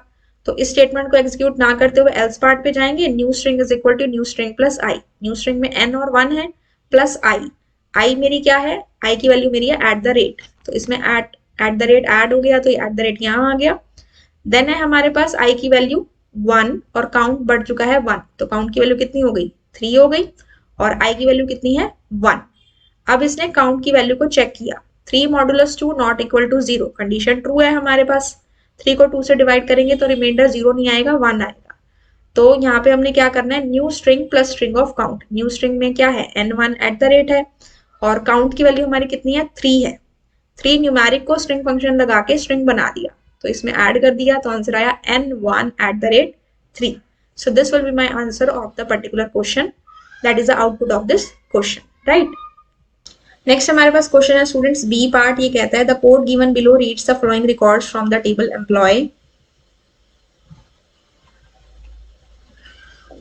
S1: तो इस स्टेटमेंट को एग्जीक्यूट ना करते हुए एल्स पार्ट पे जाएंगे, new string is equal to new string plus I. New string में n और 1 है, प्लस आई, आई मेरी क्या है, आई की वैल्यू मेरी है एट द रेट, तो इसमें एट द रेट ऐड हो गया, तो एट द रेट यहाँ आ गया। देन है हमारे पास आई की वैल्यू 1 और काउंट बढ़ चुका है 1, तो काउंट की वैल्यू कितनी हो गई, 3 हो गई, और आई की वैल्यू कितनी है 1। अब इसने काउंट की वैल्यू को चेक किया, 3 modulus 2 not equal to 0, condition true है हमारे पास। 3 को 2 से डिवाइड करेंगे तो रिमाइंडर 0 नहीं आएगा, 1 आएगा। तो यहाँ पे हमने क्या करना है, new string plus string of count. New string में क्या है, n1 एट द रेट है, और काउंट की वैल्यू हमारी कितनी है, 3 है। 3 न्यूमेरिक को स्ट्रिंग फंक्शन लगा के स्ट्रिंग बना दिया, तो इसमें ऐड कर दिया, तो आंसर आया n1 at the rate 3। So this will be my answer of the particular question, that is the output of this question, right. Next हमारे पास क्वेश्चन है स्टूडेंट्स बी पार्ट, ये कहता है the code given below reads the following records from the table employ.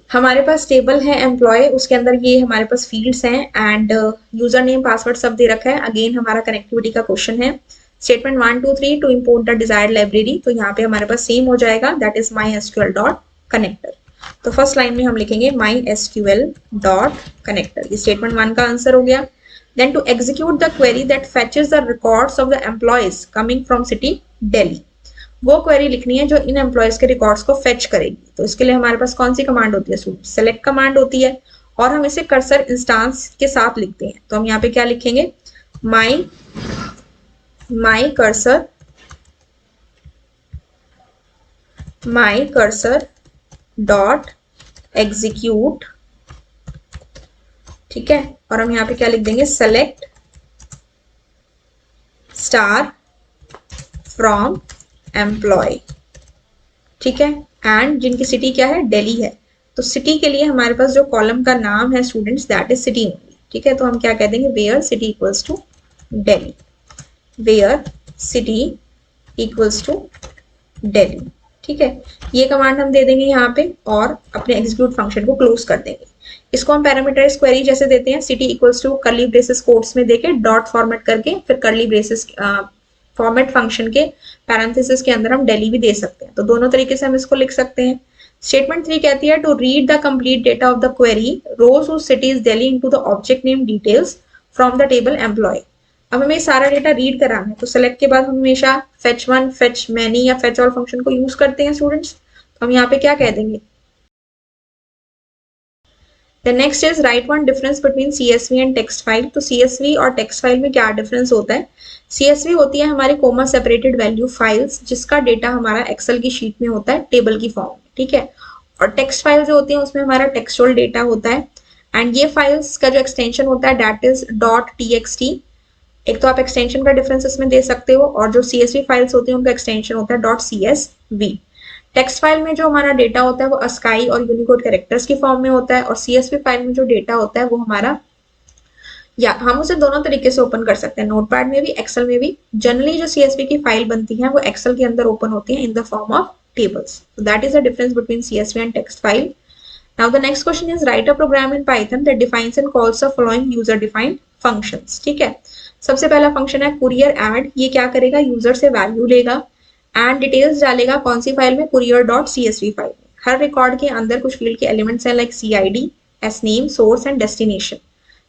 S1: हमारे पास table है employ, उसके अंदर ये हमारे पास फील्ड्स हैं एंड यूजर नेम पासवर्ड सब दे रखा है। अगेन हमारा कनेक्टिविटी का क्वेश्चन है, statement 1 2 3 to import the desired library, तो यहाँ पे हमारे पास सेम हो जाएगा, that is my SQL dot connector. तो फर्स्ट लाइन में हम लिखेंगे माई एसक्यूएल डॉट कनेक्टर, ये स्टेटमेंट 1 का आंसर हो गया। Then to execute the query that fetches the records of the employees coming from city Delhi, वो क्वेरी लिखनी है जो इन एम्प्लॉयज के रिकॉर्ड्स को फेच करेगी। तो इसके लिए हमारे पास कौन सी कमांड होती है, सेलेक्ट कमांड होती है, और हम इसे कर्सर इंस्टांस के साथ लिखते हैं। तो हम यहाँ पे क्या लिखेंगे, माई कर्सर डॉट एग्जीक्यूट, ठीक है, और हम यहाँ पे क्या लिख देंगे, सेलेक्ट स्टार फ्रॉम एम्प्लॉय, ठीक है, एंड जिनकी सिटी क्या है, दिल्ली है, तो सिटी के लिए हमारे पास जो कॉलम का नाम है students that is city only. ठीक है, तो हम क्या कह देंगे, where city equals to Delhi, where city equals to Delhi. ठीक है, ये कमांड हम दे देंगे यहाँ पे और अपने एग्जीक्यूट फंक्शन को क्लोज कर देंगे। इसको हम पैरामीटराइज क्वेरी जैसे देते हैं, city equals to curly braces quotes में देके डॉट फॉर्मेट करके फिर कर्ली ब्रेसेस फॉर्मेट फंक्शन के पैरेंथेसिस के अंदर हम दिल्ली भी दे सकते हैं, तो दोनों तरीके से हम इसको लिख सकते हैं। स्टेटमेंट 3 कहती है to read the complete data of the query rows whose city is Delhi into the object name details from the table employ. अब हमें सारा डेटा रीड कराना है, तो सेलेक्ट के बाद हम हमेशा फेच वन, फेच मैनी या फेच ऑल फंक्शन को यूज करते हैं स्टूडेंट्स। तो हम यहाँ पे क्या कह देंगे, The next is write one difference between CSV and text file। तो CSV और text file में क्या डिफरेंस होता है, CSV होती है हमारी कोमा सेपरेटेड वैल्यू फाइल्स, जिसका डेटा हमारा एक्सेल की शीट में होता है टेबल की फॉर्म में, ठीक है, और टेक्स्ट फाइल जो होती है उसमें हमारा टेक्सचुअल डेटा होता है, एंड ये फाइल्स का जो एक्सटेंशन होता है दैट इज .txt। एक तो आप एक्सटेंशन का डिफरेंस इसमें दे सकते हो, और जो CSV फाइल्स होती है उनका एक्सटेंशन होता है .csv। टेक्स्ट फाइल में जो हमारा डेटा होता है वो अस्काई और यूनिकोड कैरेक्टर्स की फॉर्म में होता है, और सीएसवी फाइल में जो डेटा होता है वो हमारा, या हम उसे दोनों तरीके से ओपन कर सकते हैं, नोटपैड में भी, एक्सेल में भी। जनरली जो सीएसवी की फाइल बनती है वो एक्सेल के अंदर ओपन होती है इन the form of tables. So that is the difference between CSV and text file. Now the next question is write a program in Python that defines and calls the following user defined functions. ठीक है, सबसे पहला function है courier add. ये क्या करेगा, user से value लेगा एंड डिटेल्स डालेगा कौन सी फाइल में, courier.csv फाइल में। हर रिकॉर्ड के अंदर कुछ फील्ड के एलिमेंट्स हैं like CID, SNAME, source and destination.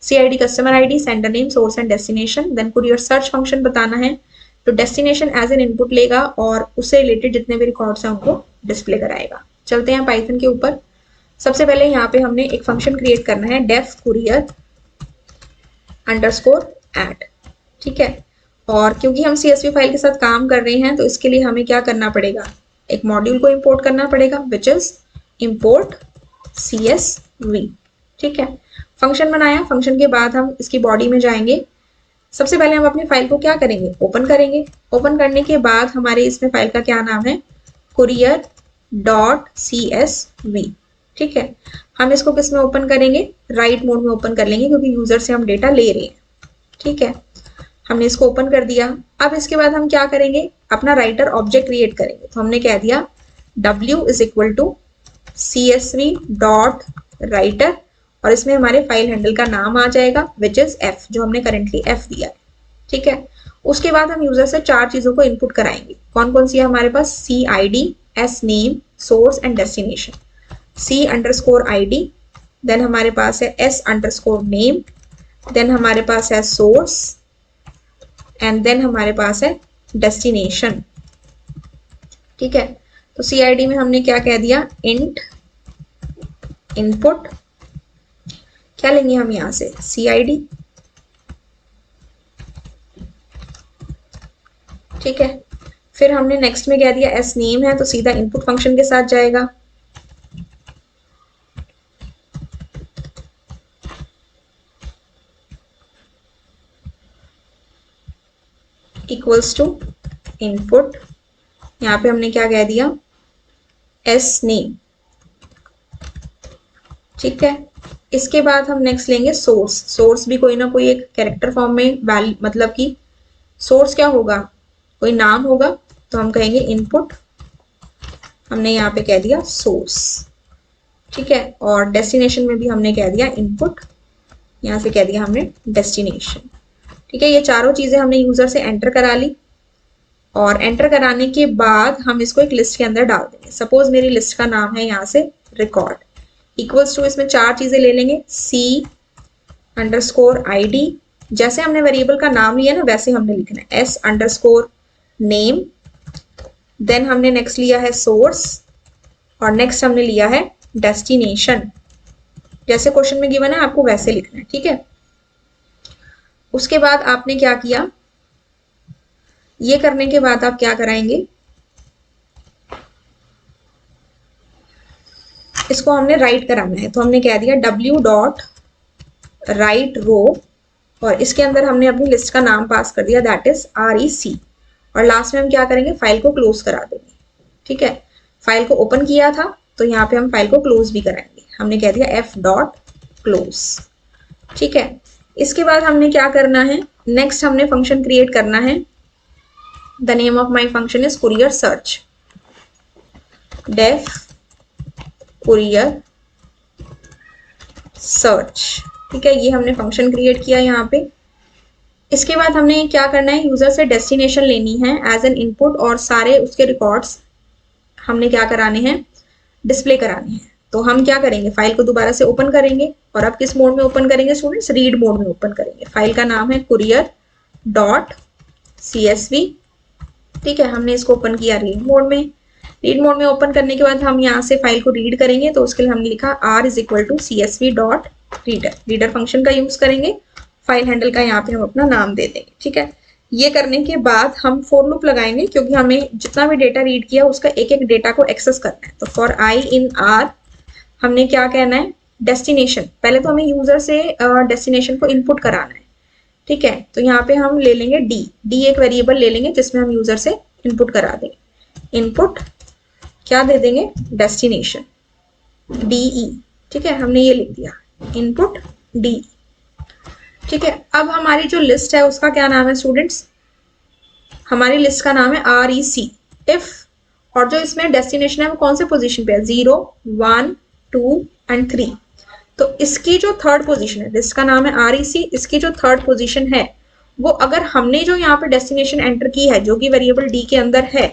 S1: CID customer ID, sender name, source and destination. Then courier search function बताना है, तो डेस्टिनेशन एज एन इनपुट लेगा और उससे रिलेटेड जितने भी रिकॉर्ड्स हैं उनको डिस्प्ले कराएगा। चलते हैं पाइथन के ऊपर। सबसे पहले यहाँ पे हमने एक फंक्शन क्रिएट करना है, डेफ courier _ add। ठीक है, और क्योंकि हम CSV फाइल के साथ काम कर रहे हैं तो इसके लिए हमें क्या करना पड़ेगा, एक मॉड्यूल को इंपोर्ट करना पड़ेगा, विच इज import CSV। ठीक है, फंक्शन बनाया, फंक्शन के बाद हम इसकी बॉडी में जाएंगे। सबसे पहले हम अपनी फाइल को क्या करेंगे, ओपन करेंगे। ओपन करने के बाद हमारे इसमें फाइल का क्या नाम है, courier.csv। ठीक है, हम इसको किस में ओपन करेंगे, राइट मोड में ओपन कर लेंगे क्योंकि यूजर से हम डेटा ले रहे हैं। ठीक है, हमने इसको ओपन कर दिया। अब इसके बाद हम क्या करेंगे, अपना राइटर ऑब्जेक्ट क्रिएट करेंगे। तो हमने कह दिया w = csv.writer और इसमें हमारे फाइल हैंडल का नाम आ जाएगा विच इज f, जो हमने करेंटली f दिया है। ठीक है, उसके बाद हम यूजर से 4 चीजों को इनपुट कराएंगे। कौन कौन सी है हमारे पास, CID, SNAME, source and destination. C_ID, then हमारे पास है S_name, देन हमारे पास है सोर्स एंड देन हमारे पास है डेस्टिनेशन। ठीक है, तो CID में हमने क्या कह दिया, int इनपुट, क्या लेंगे हम यहां से, CID। ठीक है, फिर हमने नेक्स्ट में कह दिया SNAME है तो सीधा इनपुट फंक्शन के साथ जाएगा। इक्वल्स टू इनपुट, यहाँ पे हमने क्या कह दिया, SNAME। ठीक है, इसके बाद हम नेक्स्ट लेंगे सोर्स। सोर्स भी कोई ना कोई एक कैरेक्टर फॉर्म में वैल्यू, मतलब कि सोर्स क्या होगा, कोई नाम होगा, तो हम कहेंगे इनपुट, हमने यहाँ पे कह दिया सोर्स। ठीक है, और डेस्टिनेशन में भी हमने कह दिया इनपुट, यहाँ से कह दिया हमने डेस्टिनेशन। ठीक है, ये चारों चीजें हमने यूजर से एंटर करा ली और एंटर कराने के बाद हम इसको एक लिस्ट के अंदर डाल देंगे। सपोज मेरी लिस्ट का नाम है यहाँ से रिकॉर्ड, इक्वल्स टू इसमें 4 चीजें ले लेंगे, C_ID, जैसे हमने वेरिएबल का नाम लिया ना वैसे हमने लिखना है, S_name, देन हमने नेक्स्ट लिया है सोर्स और नेक्स्ट हमने लिया है डेस्टिनेशन। जैसे क्वेश्चन में गिवन है आपको वैसे लिखना है। ठीक है, उसके बाद आपने क्या किया, ये करने के बाद आप क्या कराएंगे, इसको हमने राइट कराना है। तो हमने कह दिया w.write_row और इसके अंदर हमने अपनी लिस्ट का नाम पास कर दिया, दैट इज REC, और लास्ट में हम क्या करेंगे, फाइल को क्लोज करा देंगे। ठीक है, फाइल को ओपन किया था तो यहाँ पे हम फाइल को क्लोज भी कराएंगे, हमने कह दिया f.close। ठीक है, इसके बाद हमने क्या करना है, नेक्स्ट हमने फंक्शन क्रिएट करना है। The name of my function is courier search, def courier search। ठीक है, ये हमने फंक्शन क्रिएट किया यहाँ पे। इसके बाद हमने क्या करना है, यूजर से डेस्टिनेशन लेनी है एज एन इनपुट और सारे उसके रिकॉर्ड्स हमने क्या कराने हैं, डिस्प्ले कराने हैं। तो हम क्या करेंगे, फाइल को दोबारा से ओपन करेंगे और अब किस मोड में ओपन करेंगे स्टूडेंट्स, रीड मोड में ओपन करेंगे। फाइल का नाम है courier.csv। ठीक है, हमने इसको ओपन किया रीड मोड में। रीड मोड में ओपन करने के बाद हम यहाँ से फाइल को रीड करेंगे, तो उसके लिए हमने लिखा r=csv.reader, रीडर फंक्शन का यूज करेंगे। फाइल हैंडल का यहाँ पे हम अपना नाम दे देंगे। ठीक है, ये करने के बाद हम फॉर लूप लगाएंगे क्योंकि हमें जितना भी डेटा रीड किया उसका एक एक डेटा को एक्सेस करना है। तो फॉर i in r हमने क्या कहना है, डेस्टिनेशन। पहले तो हमें यूजर से डेस्टिनेशन को इनपुट कराना है। ठीक है, तो यहाँ पे हम ले लेंगे डी एक वेरिएबल ले लेंगे जिसमें हम यूजर से इनपुट करा देंगे। इनपुट क्या दे देंगे, डेस्टिनेशन DE। ठीक है, हमने ये लिख दिया इनपुट DE। ठीक है, अब हमारी जो लिस्ट है उसका क्या नाम है स्टूडेंट्स, हमारी लिस्ट का नाम है REC इफ, और जो इसमें डेस्टिनेशन है वो कौन से पोजीशन पे है, 0 1 2 एंड 3। तो इसकी जो थर्ड पोजीशन है, लिस्ट का नाम है REC, इसकी जो थर्ड पोजीशन है वो अगर हमने जो यहाँ पे डेस्टिनेशन एंटर की है जो कि वेरिएबल D के अंदर है,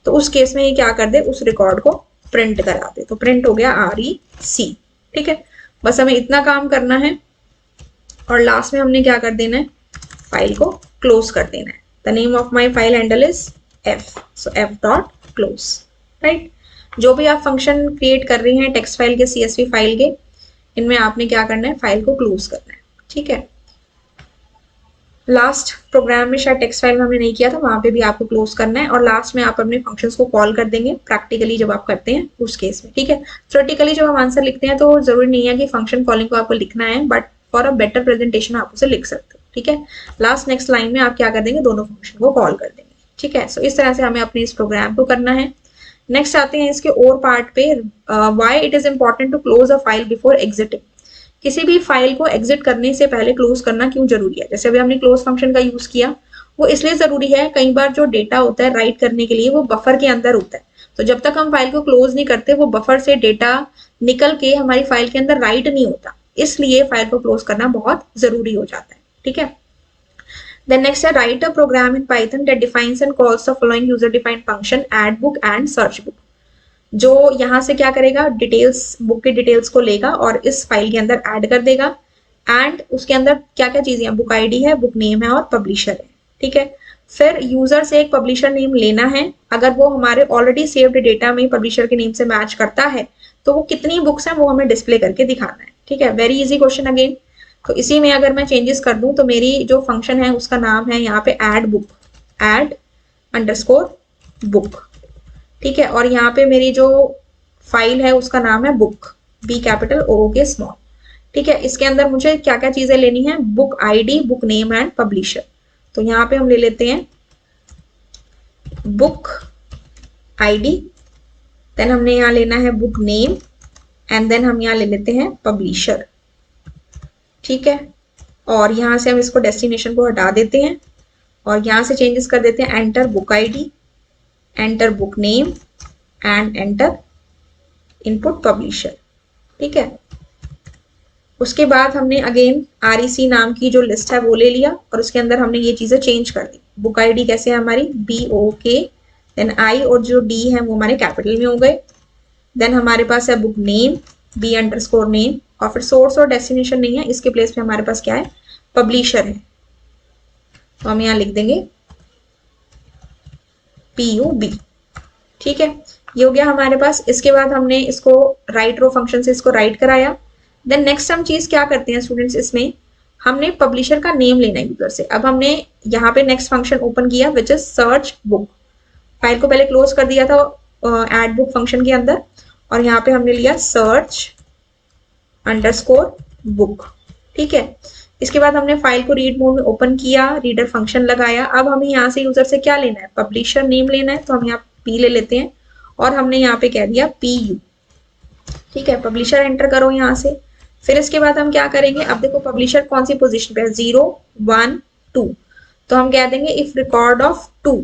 S1: तो उस केस में ये क्या कर दे, उस रिकॉर्ड को प्रिंट करा दे। तो प्रिंट हो गया REC। ठीक है, बस हमें इतना काम करना है और लास्ट में हमने क्या कर देना है, फाइल को क्लोज कर देना है। The name of my file handle is F, so F.close। Right, जो भी आप फंक्शन क्रिएट कर रही हैं टेक्स्ट फाइल के, CSV फाइल के, इनमें आपने क्या करना है, फाइल को क्लोज करना है। ठीक है, लास्ट प्रोग्राम में शायद टेक्स्ट फाइल में हमने नहीं किया था, वहां पे भी आपको क्लोज करना है और लास्ट में आप अपने फंक्शंस को कॉल कर देंगे प्रैक्टिकली जब आप करते हैं उस केस में। ठीक है, थ्योरेटिकली जब हम आंसर लिखते हैं तो जरूरी नहीं है कि फंक्शन कॉलिंग को आपको लिखना है, but for a better presentation आप उसे लिख सकते हो। ठीक है, लास्ट नेक्स्ट लाइन में आप क्या कर देंगे, दोनों फंक्शन को कॉल कर देंगे। ठीक है, सो इस तरह से हमें अपने इस प्रोग्राम को करना है। नेक्स्ट आते हैं इसके और पार्ट पे, why it is important to close a file before exiting. किसी भी फाइल को एग्जिट करने से पहले क्लोज करना क्यों जरूरी है। जैसे अभी हमने क्लोज फंक्शन का यूज किया, वो इसलिए जरूरी है, कई बार जो डेटा होता है राइट करने के लिए वो बफर के अंदर होता है, तो जब तक हम फाइल को क्लोज नहीं करते वो बफर से डेटा निकल के हमारी फाइल के अंदर राइट नहीं होता, इसलिए फाइल को क्लोज करना बहुत जरूरी हो जाता है। ठीक है, then next है write a program in Python that defines and calls the following user defined function add book and search book। जो यहाँ से क्या करेगा, डिटेल्स, बुक की डिटेल्स को लेगा और इस फाइल के अंदर ऐड कर देगा। एंड उसके अंदर क्या क्या चीजें हैं, बुक आईडी है, बुक नेम है और पब्लिशर है। ठीक है, फिर यूजर से एक पब्लिशर नेम लेना है, अगर वो हमारे ऑलरेडी सेव्ड डेटा में पब्लिशर के नेम से मैच करता है तो वो कितनी बुक्स हैं वो हमें डिस्प्ले करके दिखाना है। ठीक है, वेरी इजी क्वेश्चन अगेन। तो इसी में अगर मैं चेंजेस कर दूं तो मेरी जो फंक्शन है उसका नाम है यहाँ पे add book, add underscore book. ठीक है, और यहाँ पे मेरी जो फाइल है उसका नाम है बुक, B कैपिटल O के स्मॉल। ठीक है, इसके अंदर मुझे क्या क्या चीजें लेनी है, book ID, book name and publisher. तो यहाँ पे हम ले लेते हैं बुक आईडी, देन हमने यहाँ लेना है बुक नेम एंड देन हम यहाँ ले लेते हैं पब्लिशर। ठीक है, और यहाँ से हम इसको डेस्टिनेशन को हटा देते हैं और यहाँ से चेंजेस कर देते हैं enter book ID, enter book name and enter input publisher. ठीक है, उसके बाद हमने अगेन REC नाम की जो लिस्ट है वो ले लिया और उसके अंदर हमने ये चीजें चेंज कर दी। बुक आईडी कैसे है हमारी, BOK, देन I और जो D है वो हमारे कैपिटल में हो गए। देन हमारे पास है book name, B underscore name, और फिर सोर्स और डेस्टिनेशन नहीं है, इसके प्लेस पे हमारे पास क्या है, पब्लिशर है, तो हम यहाँ लिख देंगे PUB। ठीक है, ये हो गया हमारे पास। इसके बाद हमने इसको राइट रो फंक्शन से इसको राइट कराया। देन नेक्स्ट हम चीज क्या करते हैं स्टूडेंट्स, इसमें हमने पब्लिशर का नेम लेना है यूजर से। अब हमने यहाँ पे नेक्स्ट फंक्शन ओपन किया which is search book. File को पहले क्लोज कर दिया था ऐड बुक फंक्शन के अंदर और यहाँ पे हमने लिया सर्च अंडरस्कोर बुक। ठीक है, इसके बाद हमने फाइल को रीड मोड में ओपन किया, रीडर फंक्शन लगाया। अब हमें यहाँ से यूजर से क्या लेना है, पब्लिशर नेम लेना है, तो हम यहाँ P ले लेते हैं और हमने यहाँ पे कह दिया PU। ठीक है, पब्लिशर एंटर करो यहाँ से। फिर इसके बाद हम क्या करेंगे, अब देखो पब्लिशर कौन सी पोजीशन पे है, 0 1 2, तो हम कह देंगे if record of 2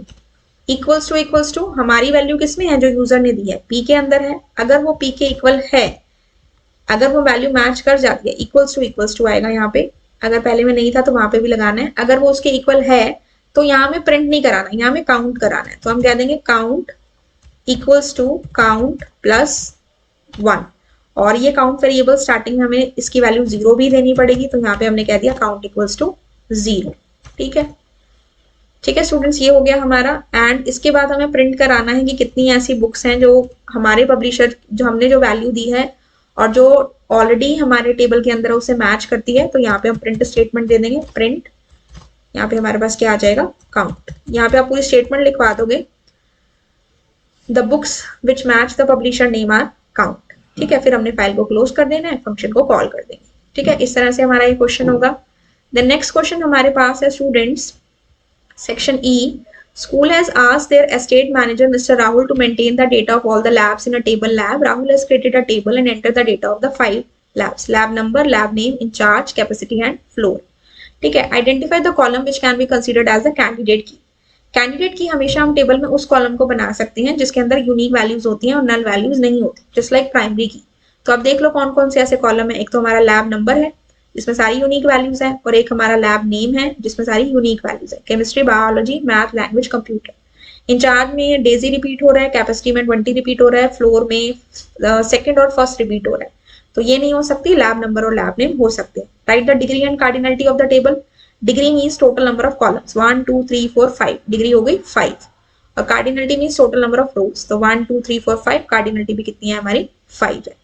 S1: equals to हमारी वैल्यू किसमें है, जो यूजर ने दी है P के अंदर है। अगर वो P के इक्वल है, अगर वो वैल्यू मैच कर जाती है, इक्वल्स टू आएगा यहाँ पे, अगर पहले में नहीं था तो वहां पे भी लगाना है। अगर वो उसके इक्वल है तो यहाँ में प्रिंट नहीं कराना, यहाँ में काउंट कराना है, तो हम कह देंगे count equals to count plus 1, और ये काउंट वेरिएबल स्टार्टिंग में हमें इसकी वैल्यू 0 भी देनी पड़ेगी, तो यहाँ पे हमने कह दिया काउंट इक्वल्स टू 0। ठीक है, ठीक है स्टूडेंट्स, ये हो गया हमारा। एंड इसके बाद हमें प्रिंट कराना है कि कितनी ऐसी बुक्स हैं जो हमारे पब्लिशर, जो हमने जो वैल्यू दी है और जो ऑलरेडी हमारे टेबल के अंदर उसे मैच करती है। तो यहाँ पे हम प्रिंट स्टेटमेंट दे देंगे, प्रिंट, यहाँ पे हमारे पास क्या आ जाएगा, काउंट। यहाँ पे आप पूरी स्टेटमेंट लिखवा दोगे, the books which match the publisher name are count. ठीक है, फिर हमने फाइल को क्लोज कर देना है, फंक्शन को कॉल कर देंगे। ठीक है, इस तरह से हमारा ये क्वेश्चन होगा। देन नेक्स्ट क्वेश्चन हमारे पास है students section E, School has asked their estate manager, Mr. Rahul, to maintain the data of all the labs in a table lab. Rahul has created a table and entered the data of the 5 labs. Lab number, lab name, in charge, capacity and floor. ठीक है. Identify the column which can be considered as a candidate key. Candidate की हमेशा हम table में उस column को बना सकते हैं जिसके अंदर यूनिक वैल्यूज होती हैं और नल वैल्यूज नहीं होती, जस्ट लाइक प्राइमरी की. तो अब देख लो कौन कौन से ऐसे कॉलम है. एक तो हमारा लैब नंबर है जिसमें सारी यूनिक वैल्यूज है, और एक हमारा लैब नेम है जिसमें सारी यूनिक वैल्यूज है. Chemistry, biology, math, language, computer. Incharge में डेजी रिपीट हो रहा है, कैपेसिटी में 20 रिपीट हो रहा है, फ्लोर में सेकंड और फर्स्ट रिपीट हो रहा है. तो ये नहीं हो सकती, लैब नंबर और लैब नेम हो सकते हैं. Right the degree and cardinality of the table. Degree means total number of columns, 1 2 3 4 5. Degree हो गई 5. और cardinality means total number of रोज, तो 1 2 3 4 5. कार्डिनलिटी भी कितनी है हमारी, 5 है.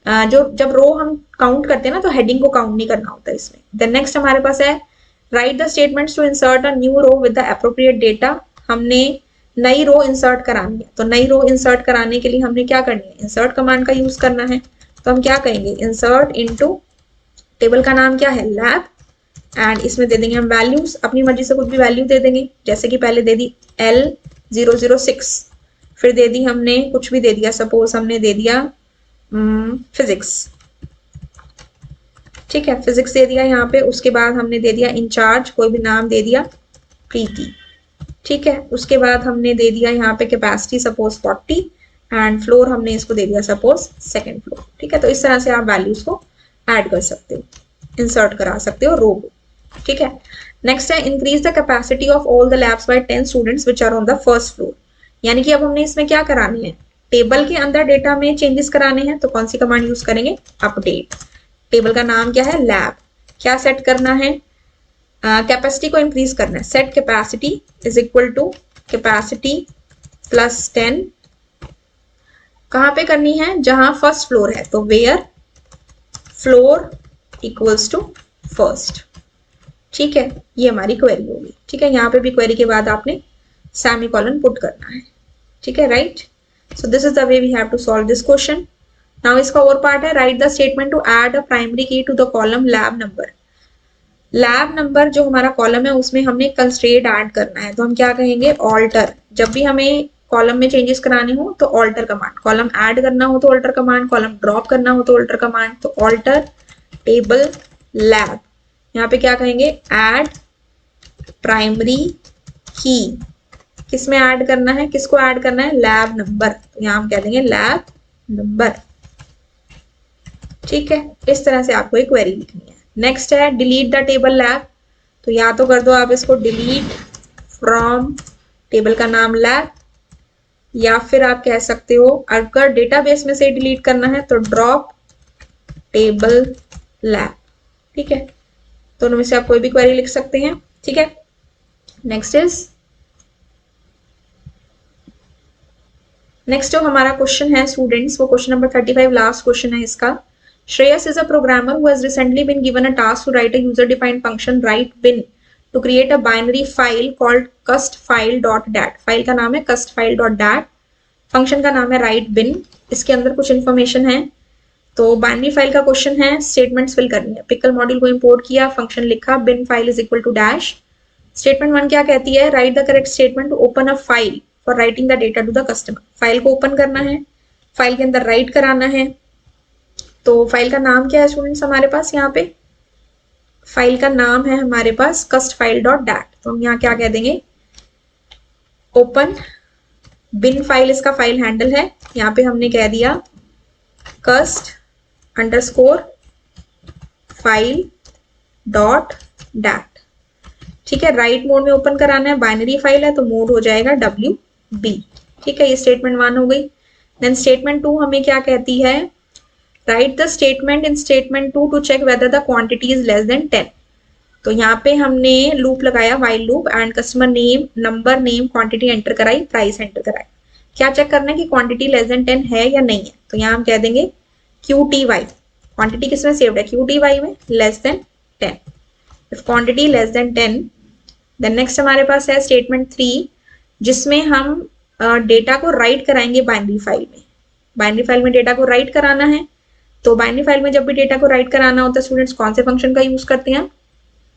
S1: जो जब रो हम काउंट करते हैं ना तो हेडिंग को काउंट नहीं करना होता इसमें. देन नेक्स्ट हमारे पास है write the statements to insert a new row with the appropriate data. हमने नई रो इंसर्ट करानी है, तो नई रो इंसर्ट कराने के लिए हमने क्या करनी है, इंसर्ट कमांड का यूज करना है. तो हम क्या कहेंगे, इंसर्ट इनटू, टेबल का नाम क्या है, लैब, एंड इसमें दे देंगे हम वैल्यूज. अपनी मर्जी से कुछ भी वैल्यू दे देंगे, जैसे कि पहले दे दी L006, फिर दे दी हमने कुछ भी दे दिया, सपोज हमने दे दिया फिजिक्स. ठीक है, फिजिक्स दे दिया यहाँ पे. उसके बाद हमने दे दिया इंचार्ज, कोई भी नाम दे दिया, प्रीति. ठीक है, उसके बाद हमने दे दिया यहाँ पे कैपेसिटी, सपोज 40, एंड फ्लोर हमने इसको दे दिया सपोज सेकंड फ्लोर. ठीक है, तो इस तरह से आप वैल्यूज को ऐड कर सकते हो, इंसर्ट करा सकते हो रो को. ठीक है, नेक्स्ट है increase the capacity of all the labs by 10 students which are on the first floor. यानी कि अब हमने इसमें क्या करानी है, टेबल के अंदर डेटा में चेंजेस कराने हैं, तो कौन सी कमांड यूज करेंगे, अपडेट. टेबल का नाम क्या है, लैब. क्या सेट करना है, कैपेसिटी को इंक्रीज करना है. Set capacity is equal to capacity plus 10. कहां पे करनी है, जहां फर्स्ट फ्लोर है, तो where floor equals to first. ठीक है, ये हमारी क्वेरी होगी. ठीक है, यहाँ पे भी क्वेरी के बाद आपने सेमीकोलन पुट करना है. ठीक है, right. So this is the way we have to solve this question. Now इसका और पार्ट है, write the statement to add a primary key to the column lab number. Lab number जो हमारा column है उसमें हमने कंस्ट्रेंट ऐड करना है, तो हम क्या कहेंगे, ऑल्टर. जब भी हमें कॉलम में चेंजेस कराने हो तो ऑल्टर कमांड. कॉलम ऐड करना हो तो ऑल्टर कमांड, कॉलम ड्रॉप करना हो तो ऑल्टर कमांड. तो ऑल्टर टेबल लैब. यहाँ पे क्या कहेंगे, ऐड प्राइमरी की. किस में ऐड करना है, किसको ऐड करना है, लैब नंबर. तो यहाँ हम कह देंगे लैब नंबर. ठीक है, इस तरह से आपको एक क्वेरी लिखनी है. नेक्स्ट है डिलीट द टेबल लैब. तो या तो कर दो आप इसको डिलीट फ्रॉम टेबल का नाम लैब, या फिर आप कह सकते हो अगर डेटाबेस में से डिलीट करना है तो ड्रॉप टेबल लैब. ठीक है, दोनों में से आप कोई भी क्वेरी लिख सकते हैं. ठीक है, नेक्स्ट जो हमारा क्वेश्चन है स्टूडेंट्स, वो क्वेश्चन नंबर 35, लास्ट क्वेश्चन है इसका. Shreyas is a programmer who has recently been given a task to write a user-defined function write_bin to create a binary file called custfile.dat. File का नाम है custfile.dat, function का नाम है write_bin. इसके अंदर कुछ इन्फॉर्मेशन है. तो बाइनरी फाइल का क्वेश्चन है, स्टेटमेंट्स फिल करनी है. पिकल मॉड्यूल को इंपोर्ट किया, फंक्शन लिखा, bin file is equal to dash. Statement 1 क्या कहती है, write the correct statement to open a file for writing the data to the customer. File को ओपन करना है, फाइल के अंदर राइट कराना है. तो फाइल का नाम क्या है स्टूडेंट्स हमारे पास, यहाँ पे फाइल का नाम है हमारे पास custfile.dat. तो हम यहाँ क्या कह देंगे, ओपन बिन फाइल इसका फाइल हैंडल है. यहाँ पे हमने कह दिया cust underscore file dot dat. ठीक है, राइट मोड में ओपन कराना है, बाइनरी फाइल है तो मोड हो जाएगा WB. ठीक है, ये स्टेटमेंट 1 हो गई. देन स्टेटमेंट 2 हमें क्या कहती है, write the statement in statement 2 to check whether the quantity is less than 10. तो यहाँ पे हमने लूप लगाया, while loop, and customer name, number, name, quantity enter कराई, प्राइस एंटर कराई. क्या चेक करना है कि क्वांटिटी लेस देन 10 है या नहीं है. तो यहाँ हम कह देंगे QTY. क्वांटिटी किसमें सेव्ड है, QTY में, less than 10. If quantity less than 10, then next हमारे पास है स्टेटमेंट 3, जिसमें हम डेटा को राइट कराएंगे बाइनरी फाइल में. बाइनरी फाइल में डेटा को राइट कराना है. तो बाइनरी फाइल में जब भी डेटा को राइट कराना होता है स्टूडेंट्स, कौन से फंक्शन का यूज करते हैं,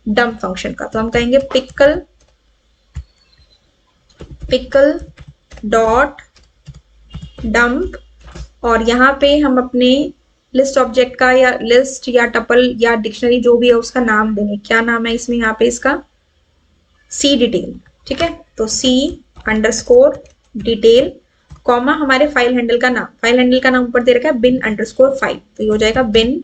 S1: डंप फंक्शन का. तो हम कहेंगे पिकल पिकल डॉट डंप, और यहाँ पे हम अपने लिस्ट ऑब्जेक्ट का या लिस्ट या टपल या डिक्शनरी जो भी है उसका नाम देंगे। क्या नाम है इसमें यहाँ पे इसका? सी डिटेल। ठीक है, तो सी अंडरस्कोर डिटेल कॉमा हमारे फाइल हैंडल का नाम। फाइल हैंडल का नाम ऊपर दे रखा है बिन अंडरस्कोर फाइल, तो ये हो जाएगा bin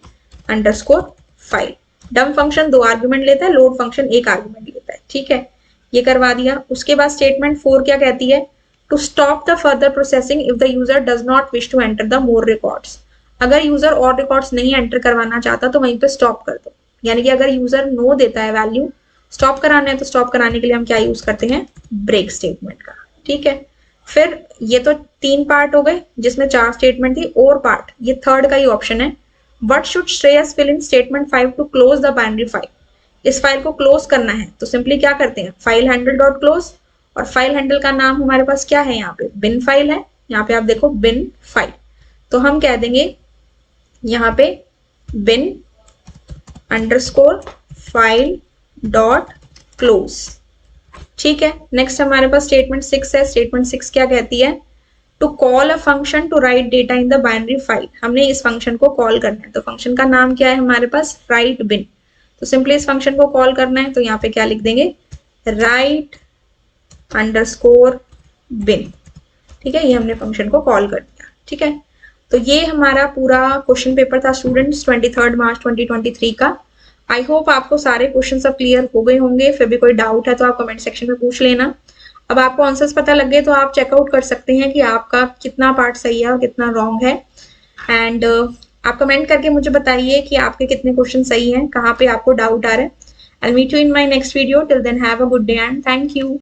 S1: underscore file. Dump function 2 argument लेता है, लोड फंक्शन 1 आर्ग्यूमेंट लेता है। ठीक है, ये करवा दिया। उसके बाद स्टेटमेंट 4 क्या कहती है? To stop the further processing if the user does not wish to enter the more records. अगर यूजर और रिकॉर्ड्स नहीं एंटर करवाना चाहता तो वहीं पे स्टॉप कर दो। यानी कि अगर यूजर नो देता है वैल्यू, स्टॉप कराना है, तो स्टॉप कराने के लिए हम क्या यूज करते हैं? ब्रेक स्टेटमेंट का। ठीक है, फिर ये तो 3 पार्ट हो गए जिसमें 4 स्टेटमेंट थी। और पार्ट ये थर्ड का ही ऑप्शन है, what should Shreyas fill in statement 5 to close the binary file. इस फाइल को क्लोज करना है तो सिंपली क्या करते हैं? फाइल हैंडल डॉट क्लोज, और फाइल हैंडल का नाम हमारे पास क्या है? यहाँ पे बिन फाइल है। यहाँ पे आप देखो बिन फाइल, तो हम कह देंगे यहाँ पे बिन अंडरस्कोर फाइल डॉट क्लोज। ठीक है, नेक्स्ट हमारे पास स्टेटमेंट 6 है। स्टेटमेंट 6 क्या कहती है? To call a function to write data in the binary file. हमने इस फंक्शन को कॉल करना है, तो फंक्शन का नाम क्या है हमारे पास? राइट बिन। तो सिंपली इस फंक्शन को कॉल करना है, तो यहाँ पे क्या लिख देंगे? राइट अंडरस्कोर बिन। ठीक है, ये हमने फंक्शन को कॉल कर दिया। ठीक है, तो ये हमारा पूरा क्वेश्चन पेपर था स्टूडेंट्स 23 मार्च 2023 का। आई होप आपको सारे क्वेश्चन सब क्लियर हो गए होंगे। फिर भी कोई डाउट है तो आप कमेंट सेक्शन में पूछ लेना। अब आपको आंसर्स पता लग गए तो आप चेकआउट कर सकते हैं कि आपका कितना पार्ट सही है और कितना रॉन्ग है। एंड आप कमेंट करके मुझे बताइए कि आपके कितने क्वेश्चन सही हैं, कहाँ पे आपको डाउट आ रहा है। I meet you in my next video. Till then have a good day and thank you.